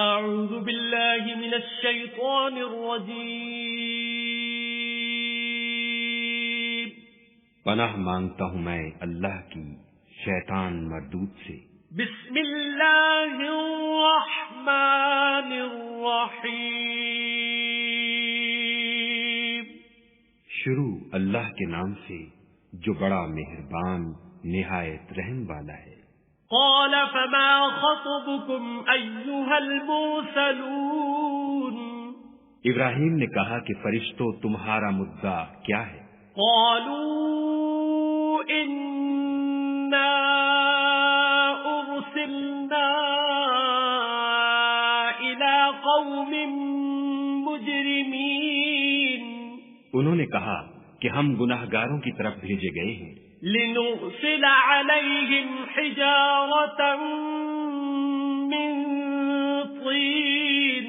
اعوذ باللہ من الشیطان الرجیم پناہ مانگتا ہوں میں اللہ کی شیطان مردود سے۔ بسم اللہ الرحمن الرحیم شروع اللہ کے نام سے جو بڑا مہربان نہایت رحم والا ہے۔ قال فما خطبكم أيها المرسلون ابراہیم نے کہا کہ فرشتوں تمہارا مدعا کیا ہے؟ قالوا إنا أرسلنا إلى قوم مجرمين انہوں نے کہا کہ ہم گناہگاروں کی طرف بھیجے گئے ہیں۔ لنرسل عليهم حجارة من طين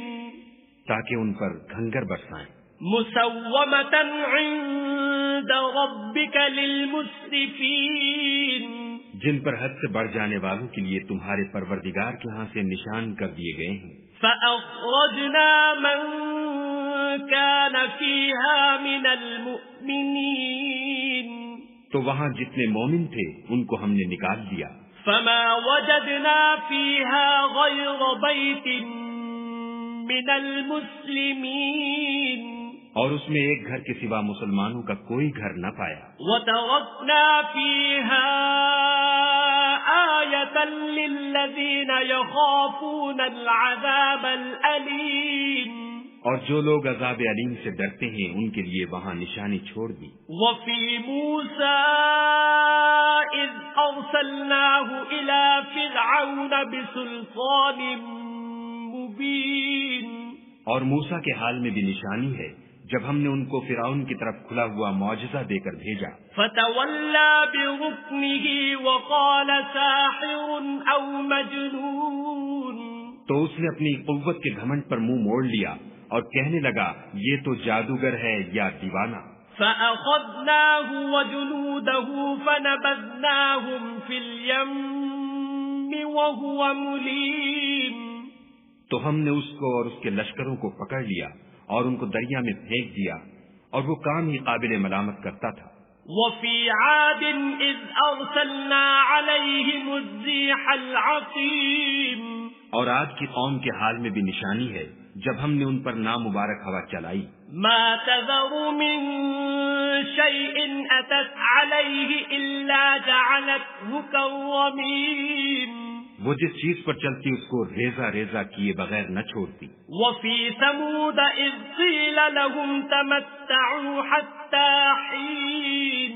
تاکہ ان پر گھنگر برسائیں، مسومة عند ربك للمسرفين جن پر حد سے بڑھ جانے والوں کے لیے تمہارے پروردگار کے ہاں سے نشان کر دیے گئے ہیں۔ فأخرجنا من كان فيها من المؤمنين تو وہاں جتنے مومن تھے ان کو ہم نے نکال دیا۔ فما وجدنا فيها غير بيت من المسلمين اور اس میں ایک گھر کے سوا مسلمانوں کا کوئی گھر نہ پایا۔ وتركنا فيها آية للذين يخافون العذاب الأليم اور جو لوگ عذاب علیم سے ڈرتے ہیں ان کے لیے وہاں نشانی چھوڑ دی۔ وفي موسى إذ أرسلناه إلى فرعون بسلطان مبين اور موسیٰ کے حال میں بھی نشانی ہے جب ہم نے ان کو فرعون کی طرف کھلا ہوا معجزہ دے کر بھیجا۔ فتولى بركنه وقال ساحر أو مجنون تو اس نے اپنی قوت کے گھمنڈ پر منہ موڑ لیا اور کہنے لگا یہ تو جادوگر ہے یا دیوانہ۔ فأخذناه وجنوده فنبذناهم في اليم وهو مليم تو ہم نے اس کو اور اس کے لشکروں کو پکڑ لیا اور ان کو دریا میں پھینک دیا اور وہ کام ہی قابل ملامت کرتا تھا۔ وفي عاد إذ أرسلنا عليهم الريح العقيم اور آج کی قوم کے حال میں بھی نشانی ہے جب ہم نے ان پر نامبارک ہوا چلائی۔ ما تذر من شيء أتت عليه إلا جعلته كالرميم وہ جس چیز پر چلتی اس کو ریزہ ریزہ کیے بغیر نہ چھوڑتی۔ وفي ثمود إذ قيل لهم تمتعوا حتى حين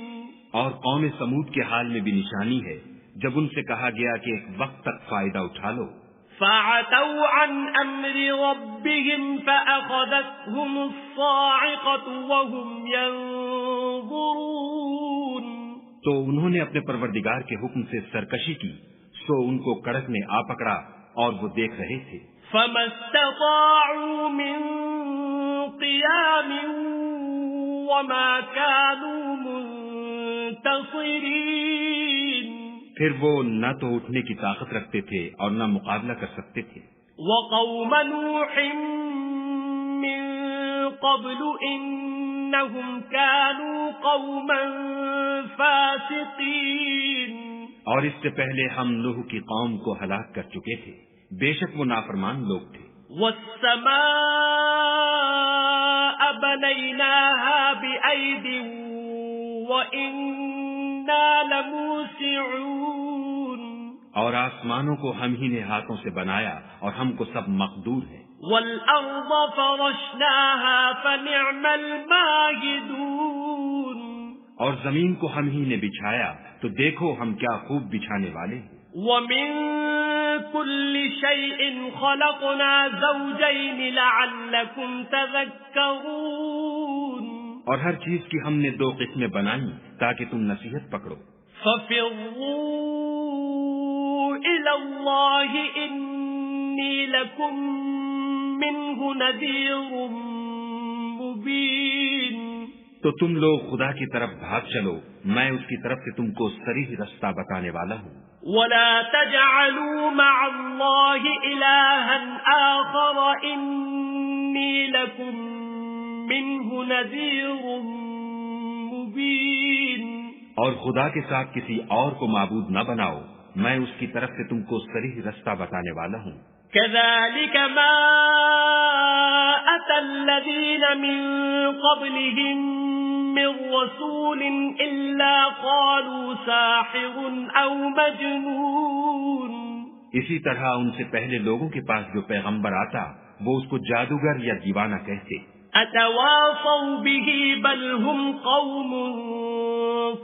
اور قوم سمود کے حال میں بھی نشانی ہے جب ان سے کہا گیا کہ ایک وقت تک فائدہ اٹھا لو۔ فعتوا عن أمر ربهم فأخذتهم الصاعقة وهم ينظرون تو انہوں نے اپنے پروردگار کے حکم سے سرکشی کی سو ان کو کڑک نے آ پکڑا اور وہ دیکھ رہے تھے۔ فما استطاعوا من قيام وما كانوا منتصرين پھر وہ نہ تو اٹھنے کی طاقت رکھتے تھے اور نہ مقابلہ کر سکتے تھے۔ وقوم نوح من قبل إنهم كانوا قوما فاسقين اور اس سے پہلے ہم نوح کی قوم کو ہلاک کر چکے تھے، بے شک وہ نافرمان لوگ تھے۔ والسماء بنيناها بأيد وإنا لموسعون اور آسمانوں کو ہم ہی نے ہاتھوں سے بنایا اور ہم کو سب مقدور ہے۔ والأرض فرشناها فنعم الماهدون اور زمین کو ہم ہی نے بچھایا تو دیکھو ہم کیا خوب بچھانے والے ہیں۔ ومن كل شيء خلقنا زوجين لعلكم تذكرون اور ہر چیز کی ہم نے دو قسمیں بنائی تاکہ تم نصیحت پکڑو۔ ففروا إلى الله إني لكم منه نذير مبين تو تم لوگ خدا کی طرف بھاگ چلو، میں اس کی طرف سے تم کو صریح رستہ بتانے والا ہوں۔ ولا تجعلوا مع الله إلها آخر إني لكم منه نذير مبين. اور خدا کے ساتھ کسی اور کو معبود نہ بناؤ، میں اس کی طرف سے تم کو صریح رستہ بتانے والا ہوں. كذلك ما أتى الذين من قبلهم من رسول إلا قالوا ساحر أو مجنون. اسی طرح ان سے پہلے لوگوں کے پاس جو پیغمبر آتا وہ اس کو جادوگر یا دیوانہ کہتے. أتواصوا به بل هم قوم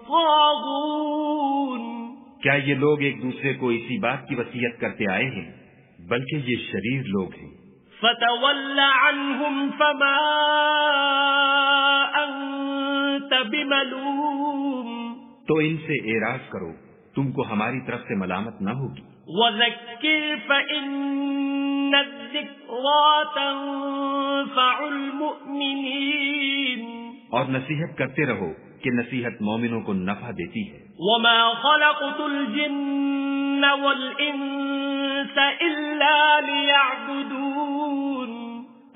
طاغون. کیا یہ لوگ ایک دوسرے کو اسی بات کی وصیت کرتے آئے ہیں؟ بلکہ یہ شریر لوگ ہیں. فتول عنهم فما أنت بملوم. تو ان سے اعراض کرو، تم کو ہماری طرف سے ملامت نہ ہوگی. وذکر فإن الذکرى تنفع المؤمنین. اور نصیحت کرتے رہو کہ نصیحت مومنوں کو نفع دیتی ہے. وما خلقت الجن والانس الا ليعبدون.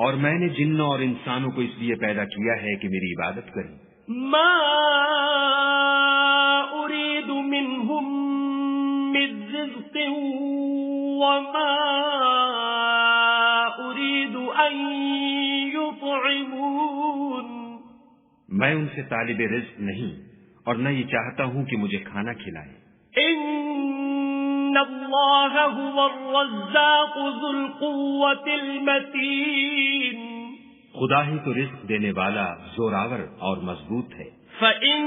اور میں نے جنوں اور انسانوں کو اس لیے پیدا کیا ہے کہ میری عبادت کریں. ما اريد منهم من رزق وما اريد ان يطعمون. میں ان سے طالب رزق نہیں اور نہ یہ چاہتا ہوں کہ مجھے کھانا کھلائیں. ان اللہ هو الرزاق ذو القوة المتین. خدا ہی تو رزق دینے والا زوراور اور مضبوط ہے. فإن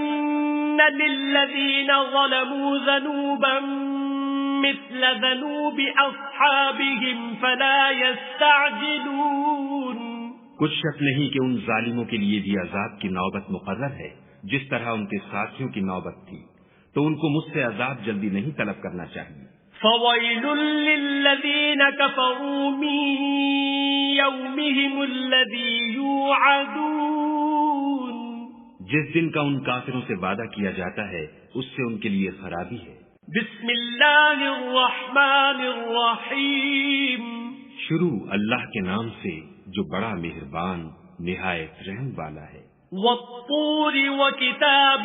للذین ظلموا ذنوبا مثل ذنوب اصحابهم فلا يستعجلون. کچھ شک نہیں کہ ان ظالموں کے لیے بھی عذاب کی نوبت مقرر ہے جس طرح ان کے ساتھیوں کی نوبت تھی، تو ان کو مجھ سے عذاب جلدی نہیں طلب کرنا چاہیے. فویل للذین کفروا من یومہم الذی یوعدون. جس دن کا ان کافروں سے وعدہ کیا جاتا ہے اس سے ان کے لیے خرابی ہے. بسم اللہ الرحمن الرحیم. شروع اللہ کے نام سے جو بڑا مہربان نہایت رحم والا ہے. والطور وکتاب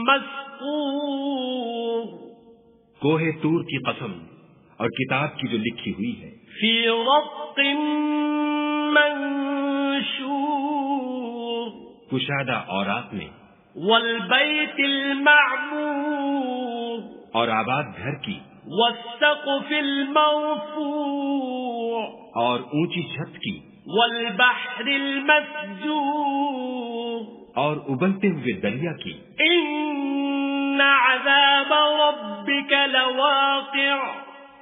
مسطور. کوہ طور کی قسم اور کتاب کی جو لکھی ہوئی ہے. فی رق منشور. کشادہ اوراق میں. والبیت المعمور. اور آباد گھر کی. والسقف المرفوع. اور اونچی چھت کی. والبحر المسجور. اور ابلتے ہوئے دریا کی. ان عذاب ربک لواقع.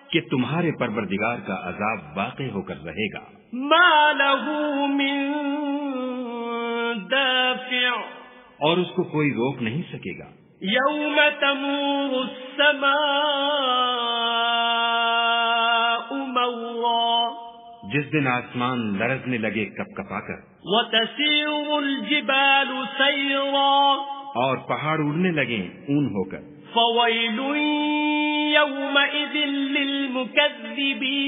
کہ تمہارے پروردگار کا عذاب واقع ہو کر رہے گا. ما له من دافع. اور اس کو کوئی روک نہیں سکے گا. یوم تمور السماء مورا. جس دن آسمان لرزنے لگے کپ کپا کر. وتسير الجبال سيرا. اور پہاڑ اڑنے لگے اون ہو کر. فويل يومئذ للمكذبين.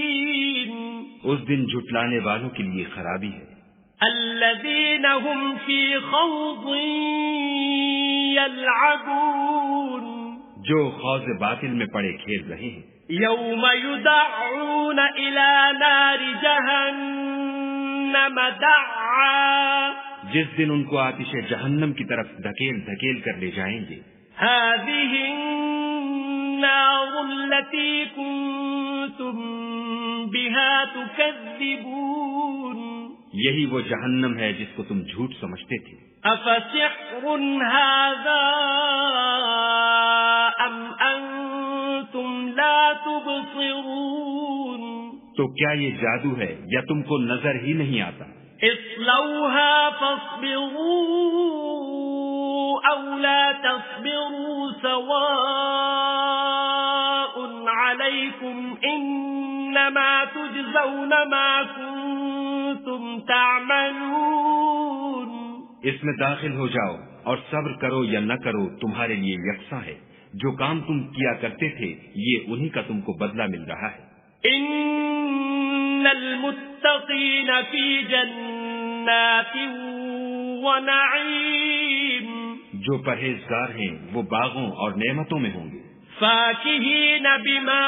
اس دن جھٹلانے والوں کے لیے خرابی ہے. الذين هم في خوض يلعبون. جو خوض باطل میں پڑے کھیل رہے ہیں. يوم يدعون إلى نار جهنم دعا. جس دن ان کو آتش جہنم کی طرف دھکیل دھکیل کر لے جائیں گے. هذه النار التي كنتم بها تكذبون. یہی وہ جہنم ہے جس کو تم جھوٹ سمجھتے تھے. افسحر هذا ام انتم لا تبصرون. تو کیا یہ جادو ہے یا تم کو نظر ہی نہیں آتا؟ اصلوها فاصبروا او لا تصبروا سواء عليكم انما تجزون ما كنتم تعملون. اس میں داخل ہو جاؤ اور صبر کرو یا نہ کرو تمہارے لیے یکساں ہے، جو کام تم کیا کرتے تھے یہ انہی کا تم کو بدلہ مل رہا ہے۔ ان المتقین فی جنات ونعیم، جو پرہیزگار ہیں وہ باغوں اور نعمتوں میں ہوں گے۔ فاکہین بما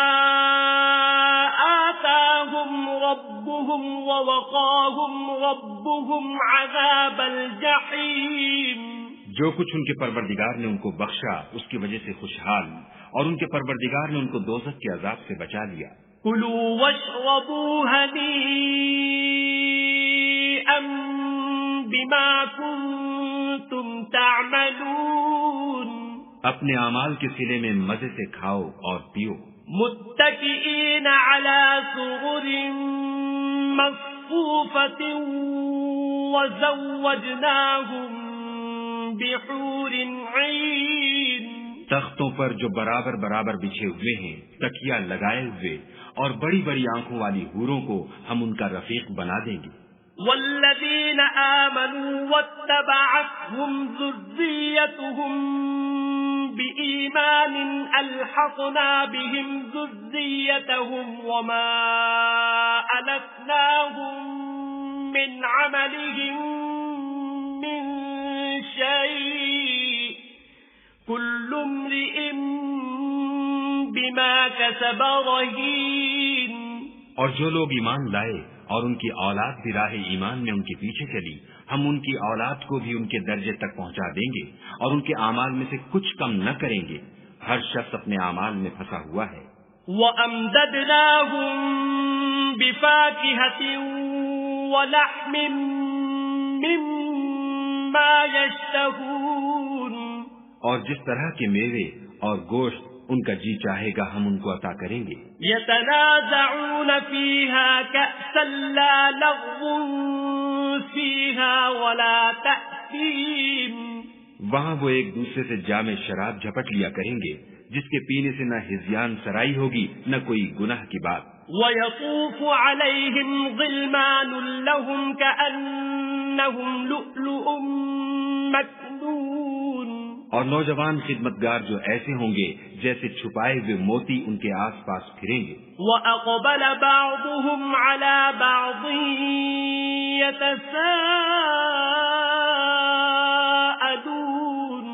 آتاہم ربهم ووقاہم ربهم عذاب الجحیم، جو کچھ ان کے پروردگار نے ان کو بخشا اس کی وجہ سے خوشحال، اور ان کے پروردگار نے ان کو دوزخ کے عذاب سے بچا لیا۔ کلوا واشربوا ہنیئا بما کنتم تعملون، اپنے اعمال کے صلے میں مزے سے کھاؤ اور پیو۔ متکئین علی سرر مصفوفۃ وزوجناہم بحور عین، تختوں پر جو برابر برابر بچھے ہوئے ہیں، تکیا لگائے ہوئے، اور بڑی بڑی آنکھوں والی حوروں کو ہم ان کا رفیق بنا دیں گے۔ والذین آمنوا واتبعتهم ذریتهم بإیمان الحقنا بهم ذریتهم وما ألتناهم من عملهم من شيء كل امرئ بما كسب رهين، اور جو لوگ ایمان لائے اور ان کی اولاد بھی راہ ایمان میں ان کے پیچھے چلی، ہم ان کی اولاد کو بھی ان کے درجے تک پہنچا دیں گے اور ان کے اعمال میں سے کچھ کم نہ کریں گے۔ ہر شخص اپنے اعمال میں پھنسا ہوا ہے۔ وَأَمْدَدْنَاهُمْ بِفَاكِهَةٍ وَلَحْمٍ مِّمَّا يَشْتَهُونَ، اور جس طرح کے میوے اور گوشت ان کا جی چاہے گا ہم ان کو عطا کریں گے۔ يَتَنَازَعُونَ فِيهَا كَأْسًا لَّا لَغْوٌ فِيهَا وَلَا تَأْثِيمٌ، وہاں وہ ایک دوسرے سے جام شراب جھپٹ لیا کریں گے جس کے پینے سے نہ ہذیان سرائی ہوگی نہ کوئی گناہ کی بات۔ وَيَطُوفُ عَلَيْهِمْ غِلْمَانٌ لَّهُمْ كَأَنَّهُمْ لُؤْلُؤٌ مَّكْنُونٌ، اور نوجوان خدمتگار جو ایسے ہوں گے جیسے چھپائے ہوئے موتی ان کے آس پاس پھریں گے۔ وَأَقْبَلَ بَعْضُهُمْ عَلَى بَعْضٍ يَتَسَاءَلُونَ،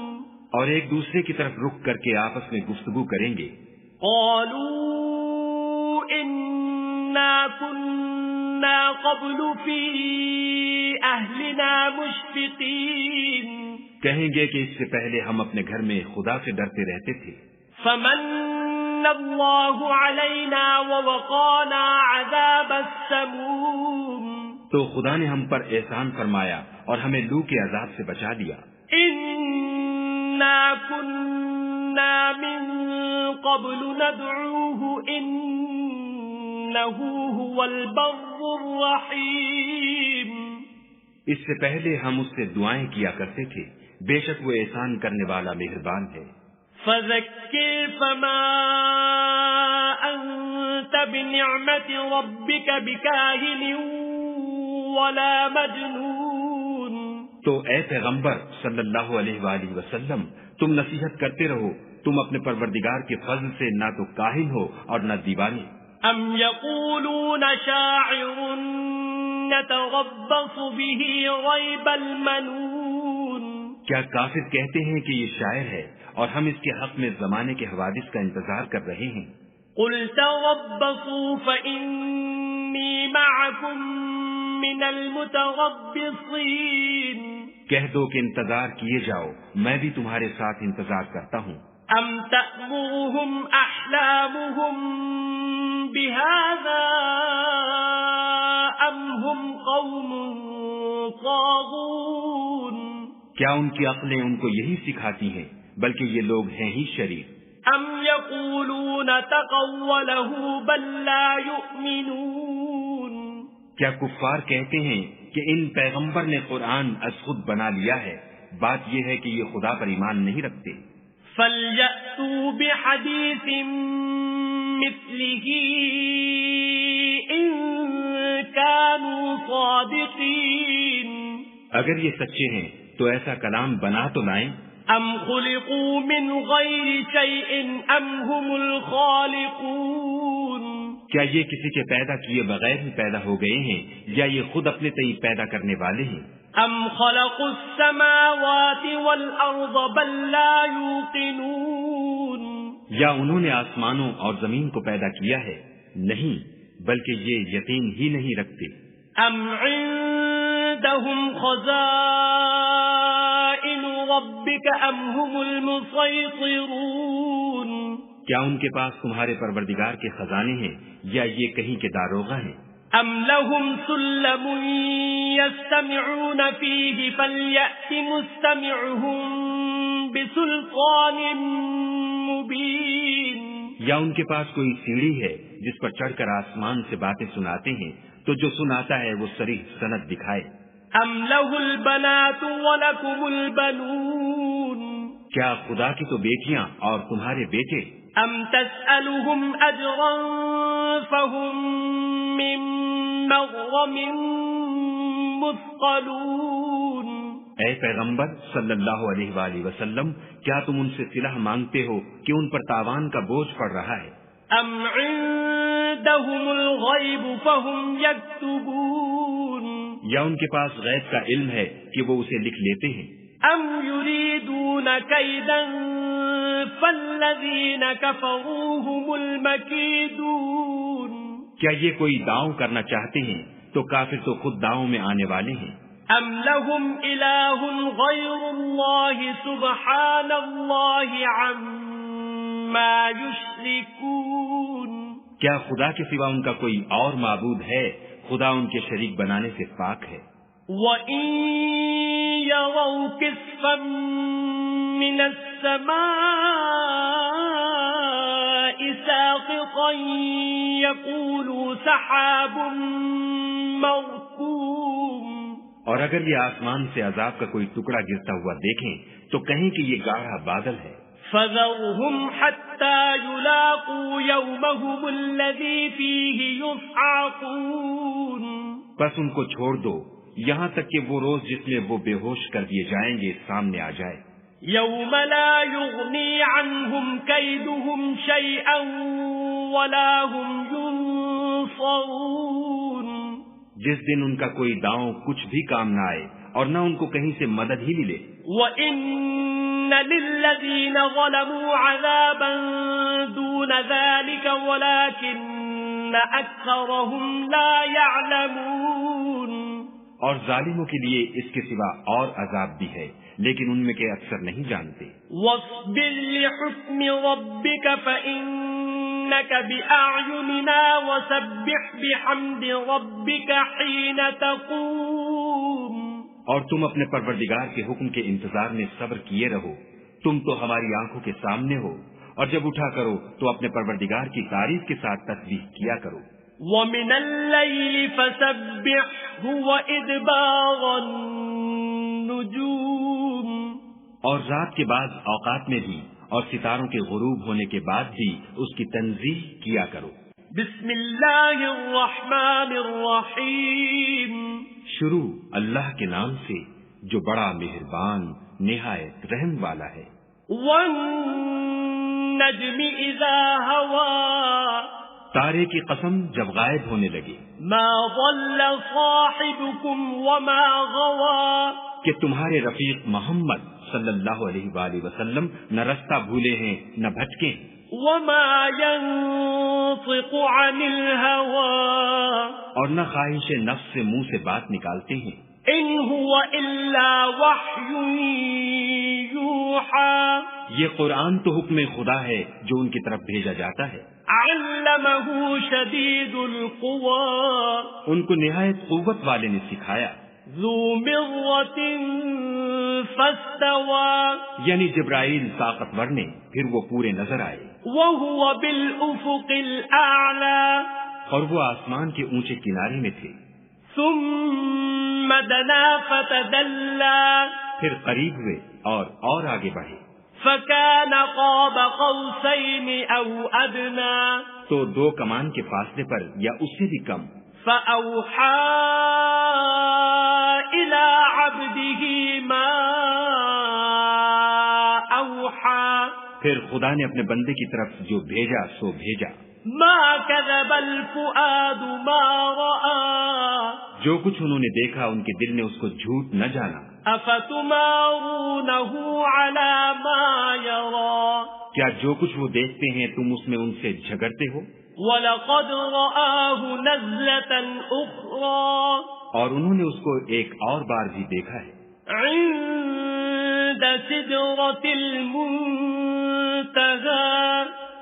اور ایک دوسرے کی طرف رخ کر کے آپس میں گفتگو کریں گے۔ قَالُوا إِنَّا كُنَّا قَبْلُ فِي أَهْلِنَا مُشْفِقِينَ، کہیں گے کہ اس سے پہلے ہم اپنے گھر میں خدا سے ڈرتے رہتے تھے۔ فَمَنَّ اللَّهُ عَلَيْنَا وَوَقَانَا عَذَابَ السَّمُومِ، تو خدا نے ہم پر احسان فرمایا اور ہمیں لو کے عذاب سے بچا لیا۔ إِنَّا كُنَّا مِن قَبْلُ نَدْعُوهُ إِنَّهُ هُوَ الْبَرُّ الرَّحِيمُ، اس سے پہلے ہم اس سے دعائیں کیا کرتے تھے، بے شک وہ احسان کرنے والا مہربان ہے۔ فَذَكِّرْ فَمَا أَنْتَ بِنِعْمَةِ رَبِّكَ بِكَاهِنٍ وَلَا مَجْنُونٍ، تو اے پیغمبر صلی اللہ علیہ وآلہ وسلم تم نصیحت کرتے رہو، تم اپنے پروردگار کے فضل سے نہ تو کاہن ہو اور نہ دیوانے۔ أَمْ يَقُولُونَ شَاعِرٌ نَتَرَبَّصُ بِهِ رَيْبَ الْمَنُونِ، کیا کافر کہتے ہیں کہ یہ شاعر ہے اور ہم اس کے حق میں زمانے کے حوادث کا انتظار کر رہے ہیں۔ قُلْ تَرَبَّصُوا فَإِنِّي مَعَكُمْ مِنَ الْمُتَرَبِّصِينَ، کہہ دو کہ انتظار کیے جاؤ، میں بھی تمہارے ساتھ انتظار کرتا ہوں۔ أَمْ تَأْمُرُهُمْ أَحْلَامُهُمْ بِهَذَا أَمْ هُمْ قَوْمٌ طَاغُونَ، کیا ان کی عقلیں ان کو یہی سکھاتی ہیں، بلکہ یہ لوگ ہیں ہی شریر۔ أَمْ يَقُولُونَ تَقَوَّلَهُ بَل لَّا يُؤْمِنُونَ، کیا کفار کہتے ہیں کہ ان پیغمبر نے قرآن از خود بنا لیا ہے، بات یہ ہے کہ یہ خدا پر ایمان نہیں رکھتے۔ فَلْيَأْتُوا بِحَدِيثٍ مِّثْلِهِ إِن كَانُوا صَادِقِينَ، اگر یہ سچے ہیں تو ایسا کلام بنا تو لائیں۔ ام خلقوا من غیر شیء ام هم الخالقون، کیا یہ کسی کے پیدا کیے بغیر ہی پیدا ہو گئے ہیں یا یہ خود اپنے تئیں پیدا کرنے والے ہیں؟ ام خلقوا السماوات والارض بل لا یوقنون، یا انہوں نے آسمانوں اور زمین کو پیدا کیا ہے؟ نہیں، بلکہ یہ یقین ہی نہیں رکھتے۔ ام عندهم خزائن ربك ام هم المسيطرون، کیا ان کے پاس تمہارے پروردگار کے خزانے ہیں یا یہ کہیں کے داروغہ ہیں؟ ام لهم سلم يستمعون فيه فليأت مستمعهم بسلطان مبين، یا ان کے پاس کوئی سیڑھی ہے جس پر چڑھ کر آسمان سے باتیں سناتے ہیں تو جو سناتا ہے وہ صریح سند دکھائے۔ ام له البنات ولكم البنون، کیا خدا کی تو بیٹیاں اور تمہارے بیٹے؟ ام تسألهم اجرا فهم من مغرم مثقلون، اے پیغمبر صلی اللہ علیہ وآلہ وسلم، کیا تم ان سے صلہ مانگتے ہو کہ ان پر تاوان کا بوجھ پڑ رہا ہے؟ ام عندهم الغیب فهم یکتبون، یا ان کے پاس غیب کا علم ہے کہ وہ اسے لکھ لیتے ہیں؟ ام یریدون کیدا فالذین کفروا هم المکیدون، کیا یہ کوئی داؤں کرنا چاہتے ہیں تو کافر تو خود داؤں میں آنے والے ہیں۔ ام لهم الہ غیر اللہ سبحان اللہ عما یشرکون، کیا خدا کے سوا ان کا کوئی اور معبود ہے؟ خدا ان کے شریک بنانے سے پاک ہے۔ وَإِن يَرَوْا كِسْفًا مِّنَ السَّمَاءِ سَاقِطًا يَقُولُوا سَحَابٌ مَّرْكُومٌ، اور اگر یہ آسمان سے عذاب کا کوئی ٹکڑا گرتا ہوا دیکھیں تو کہیں کہ یہ گاڑھا بادل ہے۔ فَذَرْهُمْ حَتَّى يُلَاقُوا يَوْمَهُمُ الَّذِي فِيهِ يُصْعَقُونَ، بس ان کو چھوڑ دو یہاں تک کہ وہ روز جس میں وہ بے ہوش کر دیے جائیں گے سامنے آ جائے۔ يَوْمَ لَا يُغْنِي عَنْهُمْ كَيْدُهُمْ شَيْئًا وَلَا هُمْ يُنصَرُونَ، جس دن ان کا کوئی داؤں کچھ بھی کام نہ آئے اور نہ ان کو کہیں سے مدد ہی ملے۔ وَإِنَّ لِلَّذِينَ ظَلَمُوا عَذَابًا دُونَ ذَلِكَ وَلَكِنَّ أَكْثَرَهُمْ لَا يَعْلَمُونَ، اور ظالموں کے لیے اس کے سوا اور عذاب بھی ہے لیکن ان میں کے اکثر نہیں جانتے۔ وَاصْبِرْ لِحُكْمِ رَبِّكَ فَإِنَّكَ بِأَعْيُنِنَا وَسَبِّحْ بِحَمْدِ رَبِّكَ حِينَ تَقُومُ، اور تم اپنے پروردگار کے حکم کے انتظار میں صبر کیے رہو، تم تو ہماری آنکھوں کے سامنے ہو، اور جب اٹھا کرو تو اپنے پروردگار کی تعریف کے ساتھ تسبیح کیا کرو۔ وَمِنَ اللَّيْلِ فَسَبِّحْهُ وَإِدْبَارَ النُّجُومِ، اور رات کے بعد اوقات میں بھی اور ستاروں کے غروب ہونے کے بعد بھی اس کی تنزیہ کیا کرو۔ بسم اللہ الرحمن الرحیم، شروع اللہ کے نام سے جو بڑا مہربان نہایت رحم والا ہے۔ وَالنَّجْمِ إِذَا هَوَىٰ، تارے کی قسم جب غائب ہونے لگے۔ مَا ضَلَّ صَاحِبُكُمْ وَمَا غَوَىٰ، کہ تمہارے رفیق محمد صلی اللہ علیہ وآلہ وسلم نہ رستہ بھولے ہیں نہ بھٹکے ہیں۔ وَمَا يَنطِقُ عَنِ الْهَوَىٰ، اور نہ خواہش نفس سے منہ سے بات نکالتے ہیں۔ إِنْ هُوَ إِلَّا وَحْيٌ يُوحَىٰ، یہ قرآن تو حکم خدا ہے جو ان کی طرف بھیجا جاتا ہے۔ عَلَّمَهُ شَدِيدُ الْقُوَىٰ، ان کو نہایت قوت والے نے سکھایا۔ ذُو مِرَّةٍ فَاسْتَوَىٰ، یعنی جبرائیل طاقتور نے پھر وہ پورے نظر آئے۔ وَهُوَ بِالْأُفُقِ الْأَعْلَىٰ، اور وہ آسمان کے اونچے کنارے میں تھے۔ ثُمَّ دَنَا فَتَدَلَّىٰ، پھر قریب ہوئے اور آگے بڑھے۔ فَكَانَ قَابَ قَوْسَيْنِ أَوْ أَدْنَىٰ، تو دو کمان کے فاصلے پر یا اس سے بھی کم۔ فَأَوْحَىٰ إِلَىٰ عَبْدِهِ مَا پھر خدا نے اپنے بندے کی طرف جو بھیجا سو بھیجا۔ ما كذب الفؤاد ما رأى جو کچھ انہوں نے دیکھا ان کے دل نے اس کو جھوٹ نہ جانا۔ أفتمارونه على ما يرى کیا جو کچھ وہ دیکھتے ہیں تم اس میں ان سے جھگڑتے ہو؟ وَلَقَدْ رَآهُ نَزْلَةً أُخْرَى اور انہوں نے اس کو ایک اور بار بھی دیکھا ہے، عِندَ سِدْرَةِ الْمُنتَهَى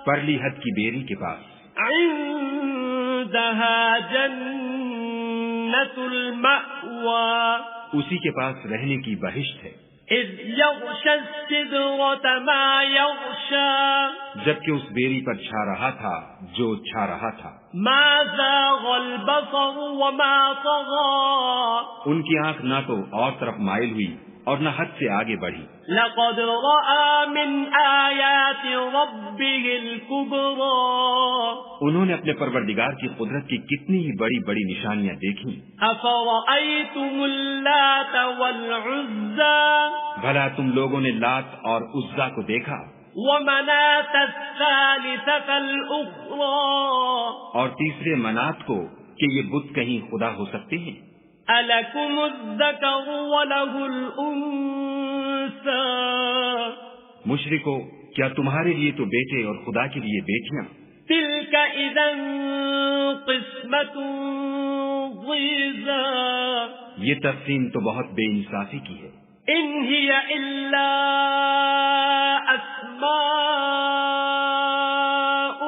پرلی حد کی بیری کے پاس، عِندَهَا جَنَّةُ الْمَأْوَى اسی کے پاس رہنے کی بہشت ہے۔ إِذْ يَغْشَى السِّدْرَةَ مَا يَغْشَى جبکہ اس بیری پر چھا رہا تھا جو چھا رہا تھا۔ مَا زَاغَ الْبَصَرُ وَمَا طَغَى ان کی آنکھ نہ تو اور طرف مائل ہوئی اور نہ حد سے آگے بڑھی۔ لَقَدْ رَأَى مِنْ آيَاتِ رَبِّهِ الْكُبْرَى انہوں نے اپنے پروردگار کی قدرت کی کتنی ہی بڑی بڑی نشانیاں دیکھی۔ أَفَرَأَيْتُمُ اللَّاتَ وَالْعُزَّى بھلا تم لوگوں نے لات اور عزا کو دیکھا، وَمَنَاةَ الثَّالِثَةَ الْأُخْرَى اور تیسرے منات کو کہ یہ بت کہیں خدا ہو سکتے ہیں؟ أَلَكُمُ الذَّكَرُ وَلَهُ الْأُنثَى مشرکو، کیا تمہارے لیے تو بیٹے اور خدا کے لیے بیٹیاں؟ تِلْكَ إِذًا قِسْمَةٌ ضِيزَى یہ تقسیم تو بہت بے انصافی کی ہے۔ إِنْ هِيَ إِلَّا أَسْمَاءٌ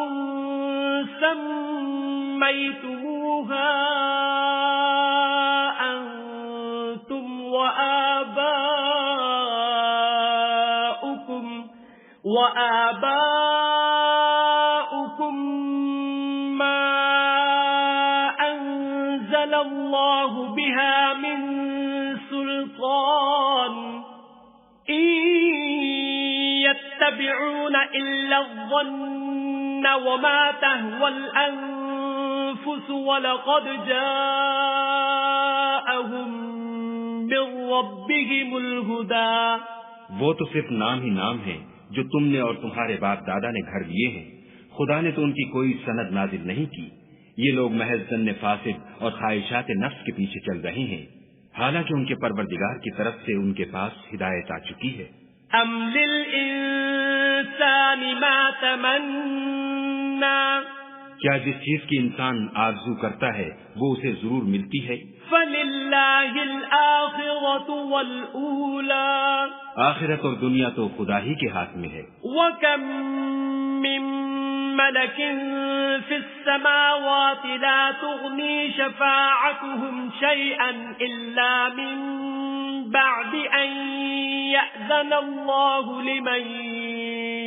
سَمَّيْتُمُوهَا أَنْتُمْ وَآبَاؤُكُمْ مَا أَنزَلَ اللَّهُ بِهَا مِنْ سُلْطَانٍ إِنْ يَتَّبِعُونَ إِلَّا الظَّنَّ وَمَا تَهْوَى الْأَنفُسُ وَلَقَدْ جَاءَهُمْ مِنْ رَبِّهِمُ الْهُدَى وہ تو صرف نام ہی نام ہے جو تم نے اور تمہارے باپ دادا نے گھر لیے ہیں، خدا نے تو ان کی کوئی سند نازل نہیں کی۔ یہ لوگ محض ظن فاسد اور خواہشات نفس کے پیچھے چل رہے ہیں، حالانکہ ان کے پروردگار کی طرف سے ان کے پاس ہدایت آ چکی ہے۔ أَمْ لِلْإِنسَانِ مَا تَمَنَّى کیا جس چیز کی انسان آرزو کرتا ہے وہ اسے ضرور ملتی ہے؟ فَلِلَّهِ الْآخِرَةُ وَالْأُولَى آخرت اور دنیا تو خدا ہی کے ہاتھ میں ہے۔ وَكَمْ مِن مَلَكٍ فِي السَّمَاوَاتِ لَا تُغْنِي شَفَاعَتُهُمْ شَيْئًا إِلَّا مِن بَعْدِ أَن يَأْذَنَ اللَّهُ لِمَن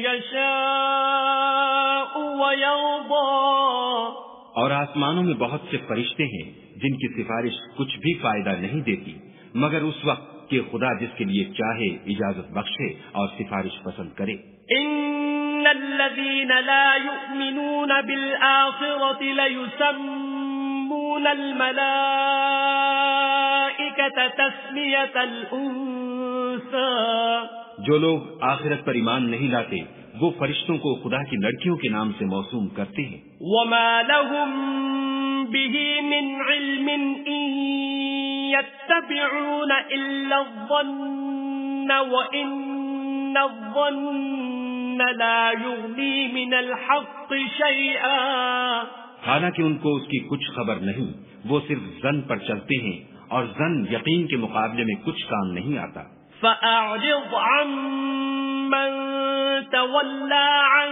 يَشَاءُ وَيَرْضَى اور آسمانوں میں بہت سے فرشتے ہیں جن کی سفارش کچھ بھی فائدہ نہیں دیتی مگر اس وقت کہ خدا جس کے لیے چاہے اجازت بخشے اور سفارش پسند کرے۔ إِنَّ الَّذِينَ لَا يُؤْمِنُونَ بِالْآخِرَةِ لَيُسَمُّونَ الْمَلَائِكَةَ تَسْمِيَةَ الْأُنثَى جو لوگ آخرت پر ایمان نہیں لاتے وہ فرشتوں کو خدا کی لڑکیوں کے نام سے موسوم کرتے ہیں۔ وَمَا لَهُم بِهِ مِنْ عِلْمٍ إِن يَتَّبِعُونَ إِلَّا الظَّنَّ وَإِنَّ الظَّنَّ لَا يُغْنِي مِنَ الْحَقِّ شَيْئًا حالانکہ ان کو اس کی کچھ خبر نہیں، وہ صرف ظن پر چلتے ہیں اور ظن یقین کے مقابلے میں کچھ کام نہیں آتا۔ فَأَعْرِضْ عَمَّن تَوَلَّى عَن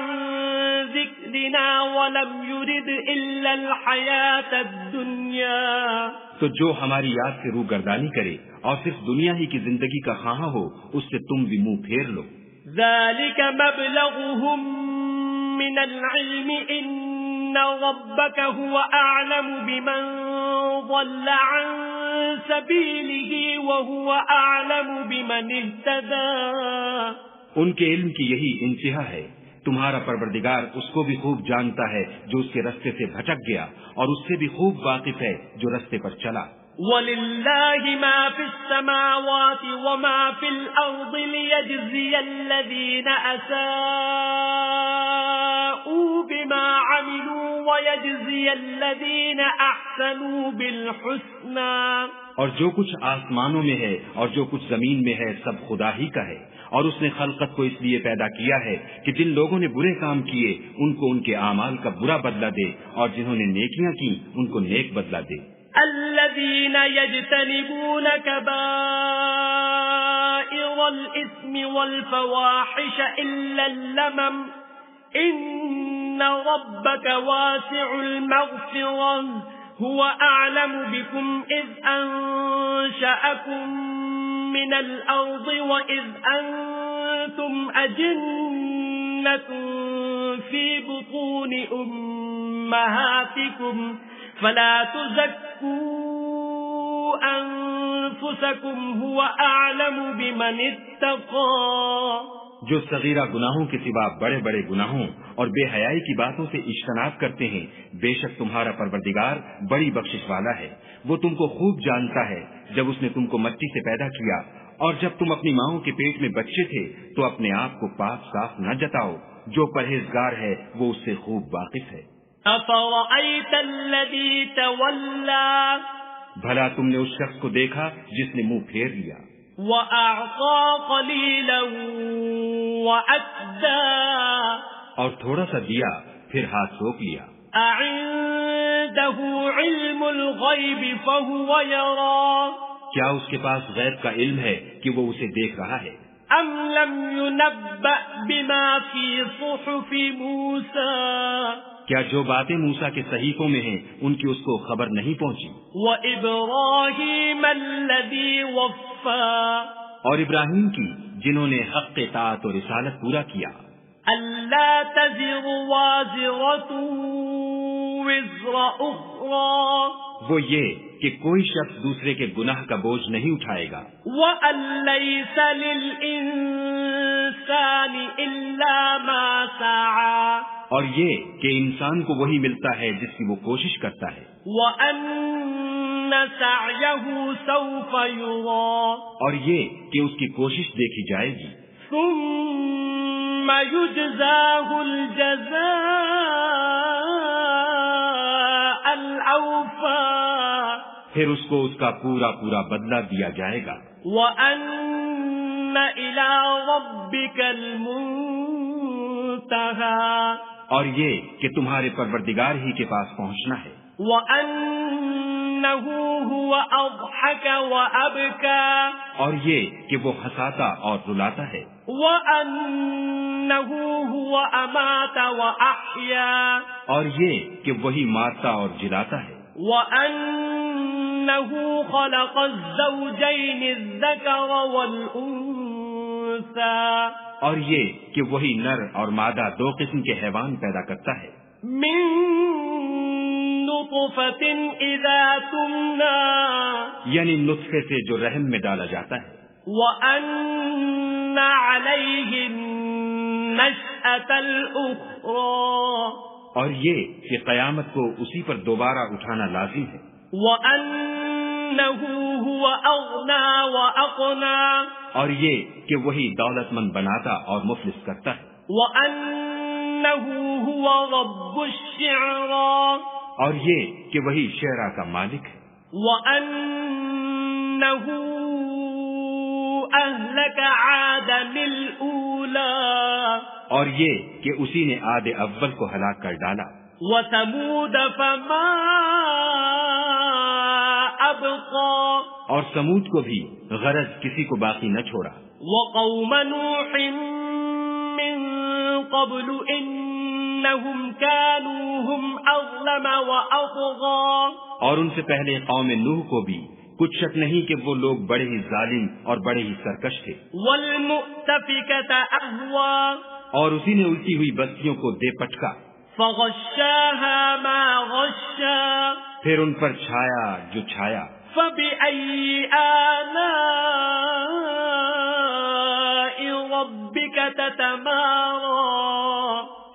ذِكْرِنَا وَلَمْ يُرِدْ إِلَّا الْحَيَاةَ الدُّنْيَا تو جو ہماری یاد سے روگردانی کرے اور صرف دنیا ہی کی زندگی کا خواہاں ہو اس سے تم بھی منہ پھیر لو۔ ذَلِكَ مَبْلَغُهُم مِّنَ الْعِلْمِ إِنَّ رَبَّكَ هُوَ أَعْلَمُ بِمَن ضَلَّ عَن سَبِيلِهِ وَهُوَ أَعْلَمُ بِمَنِ اهْتَدَى ان کے علم کی یہی انتہا ہے، تمہارا پروردگار اس کو بھی خوب جانتا ہے جو اس کے رستے سے بھٹک گیا اور اس سے بھی خوب واقف ہے جو رستے پر چلا۔ وَلِلَّهِ مَا فِي السَّمَاوَاتِ وَمَا فِي الْأَرْضِ لِيَجْزِيَ الَّذِينَ أَسَاءُوا بِمَا عَمِلُوا وَيَجْزِيَ الَّذِينَ أَحْسَنُوا بِالْحُسْنَى. اور جو کچھ آسمانوں میں ہے اور جو کچھ زمین میں ہے سب خدا ہی کا ہے، اور اس نے خلقت کو اس لیے پیدا کیا ہے کہ جن لوگوں نے برے کام کیے ان کو ان کے اعمال کا برا بدلہ دے، اور جنہوں نے نیکیاں کی ان کو نیک بدلہ دے. الذين يجتنبون كبائر الإثم والفواحش إلا اللمم إن ربك واسع المغفرة هو أعلم بكم إذ أنشأكم من الأرض وإذ أنتم أجنة في بطون أمهاتكم فلا تزكوا أنفسكم هو أعلم بمن اتقى. جو صغیرہ گناہوں کے سوا بڑے بڑے گناہوں اور بے حیائی کی باتوں سے اجتناب کرتے ہیں، بے شک تمہارا پروردگار بڑی بخشش والا ہے. وہ تم کو خوب جانتا ہے. جب اس نے تم کو مٹی سے پیدا کیا اور جب تم اپنی ماؤں کے پیٹ میں بچے تھے تو اپنے آپ کو پاک صاف نہ جتاؤ. جو پرہیزگار ہے وہ اس سے خوب واقف ہے. أَفَرَأَيْتَ الَّذِي تَوَلَّى بھلا تم نے اس شخص کو دیکھا جس نے منہ پھیر لیا وَأَعْطَى قَلِيلًا وَأَكْدَى اور تھوڑا سا دیا پھر ہاتھ روک لیا. أَعِندَهُ عِلْمُ الْغَيْبِ فَهُوَ يَرَى کیا اس کے پاس غیب کا علم ہے کہ وہ اسے دیکھ رہا ہے؟ أَمْ لَمْ يُنَبَّأْ بِمَا فِي صُحُفِ مُوسَى کیا جو باتیں موسیٰ کے صحیفوں میں ہیں ان کی اس کو خبر نہیں پہنچی؟ وَإِبْرَاهِيمَ الَّذِي وَفَّى اور ابراہیم کی جنہوں نے حق اطاعت و رسالت پورا کیا. أَلَّا تَزِرُ وَازِرَةٌ وِزْرَ أُخْرَى وہ یہ کہ کوئی شخص دوسرے کے گناہ کا بوجھ نہیں اٹھائے گا. وَأَن لَّيْسَ لِلْإِنسَانِ إِلَّا مَا سَعَى اور یہ کہ انسان کو وہی ملتا ہے جس کی وہ کوشش کرتا ہے. وَأَنَّ سَعْيَهُ سَوْفَ يُرَى اور یہ کہ اس کی کوشش دیکھی جائے گی. ثُمَّ يُجْزَاهُ الْجَزَاءَ الْأَوْفَى پھر اس کو اس کا پورا پورا بدلہ دیا جائے گا. وَأَنَّ إِلَى رَبِّكَ الْمُنتَهَى اور یہ کہ تمہارے پروردگار ہی کے پاس پہنچنا ہے. وَأَنَّهُ هُوَ أَضْحَكَ وَأَبْكَى اور یہ کہ وہ ہنساتا اور رلاتا ہے. وَأَنَّهُ هُوَ أَمَاتَ وَأَحْيَا اور یہ کہ وہی مارتا اور جلاتا ہے. وَأَنَّهُ خَلَقَ الزَّوْجَيْنِ الذَّكَرَ وَالْأُنثَى اور یہ کہ وہی نر اور مادہ دو قسم کے حیوان پیدا کرتا ہے. مِن نُطْفَةٍ إِذَا تُمْنَى یعنی نطفے سے جو رحم میں ڈالا جاتا ہے. وَأَنَّ عَلَيْهِ النَّشْأَةَ الْأُخْرَى اور یہ کہ قیامت کو اسی پر دوبارہ اٹھانا لازم ہے. وَأَنَّهُ هُوَ أَغْنَى وَأَقْنَى اور یہ کہ وہی دولت مند بناتا اور مفلس کرتا ہے. وَأَنَّهُ هُوَ رَبُّ الشِّعْرَى اور یہ کہ وہی شعرا کا مالک ہے. وَأَنَّهُ أَهْلَكَ عَادًا الْأُولَى اور یہ کہ اسی نے عاد اول کو ہلاک کر ڈالا. وَثَمُودَ فَمَا أَبْقَى اور سمود کو بھی غرض کسی کو باقی نہ چھوڑا. وَقَوْمَ نُوحٍ مِّن قَبْلُ إِنَّهُمْ كَانُوا هُمْ أَظْلَمَ وَأَطْغَى اور ان سے پہلے قوم نوح کو بھی کچھ شک نہیں کہ وہ لوگ بڑے ہی ظالم اور بڑے ہی سرکش تھے. وَالْمُؤْتَفِكَةَ أَهْوَى اور اسی نے الٹی ہوئی بستیوں کو دے پٹکا. فَغَشَّاهَا مَا غَشَّى پھر ان پر چھایا جو چھایا. فَبِأَيِّ آلَاءِ رَبِّكَ تَتَمَارَى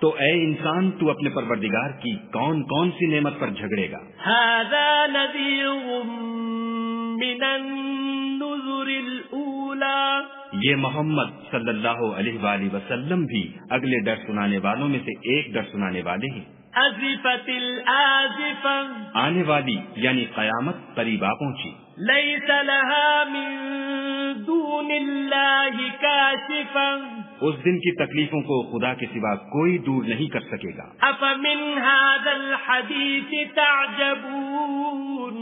تو اے انسان تو اپنے پروردگار کی کون کون سی نعمت پر جھگڑے گا. هَذَا نَذِيرٌ من النذر الأولى. یہ محمد صلی اللہ علیہ وآلہ وسلم بھی اگلے ڈر سنانے والوں میں سے ایک ڈر سنانے والے ہیں. أزفت الآزفة. آنے والی یعنی قیامت قریب آ پہنچی. ليس لها من دون الله كاشفة. اس دن کی تکلیفوں کو خدا کے سوا کوئی دور نہیں کر سکے گا. أفمن هذا الحديث تعجبون.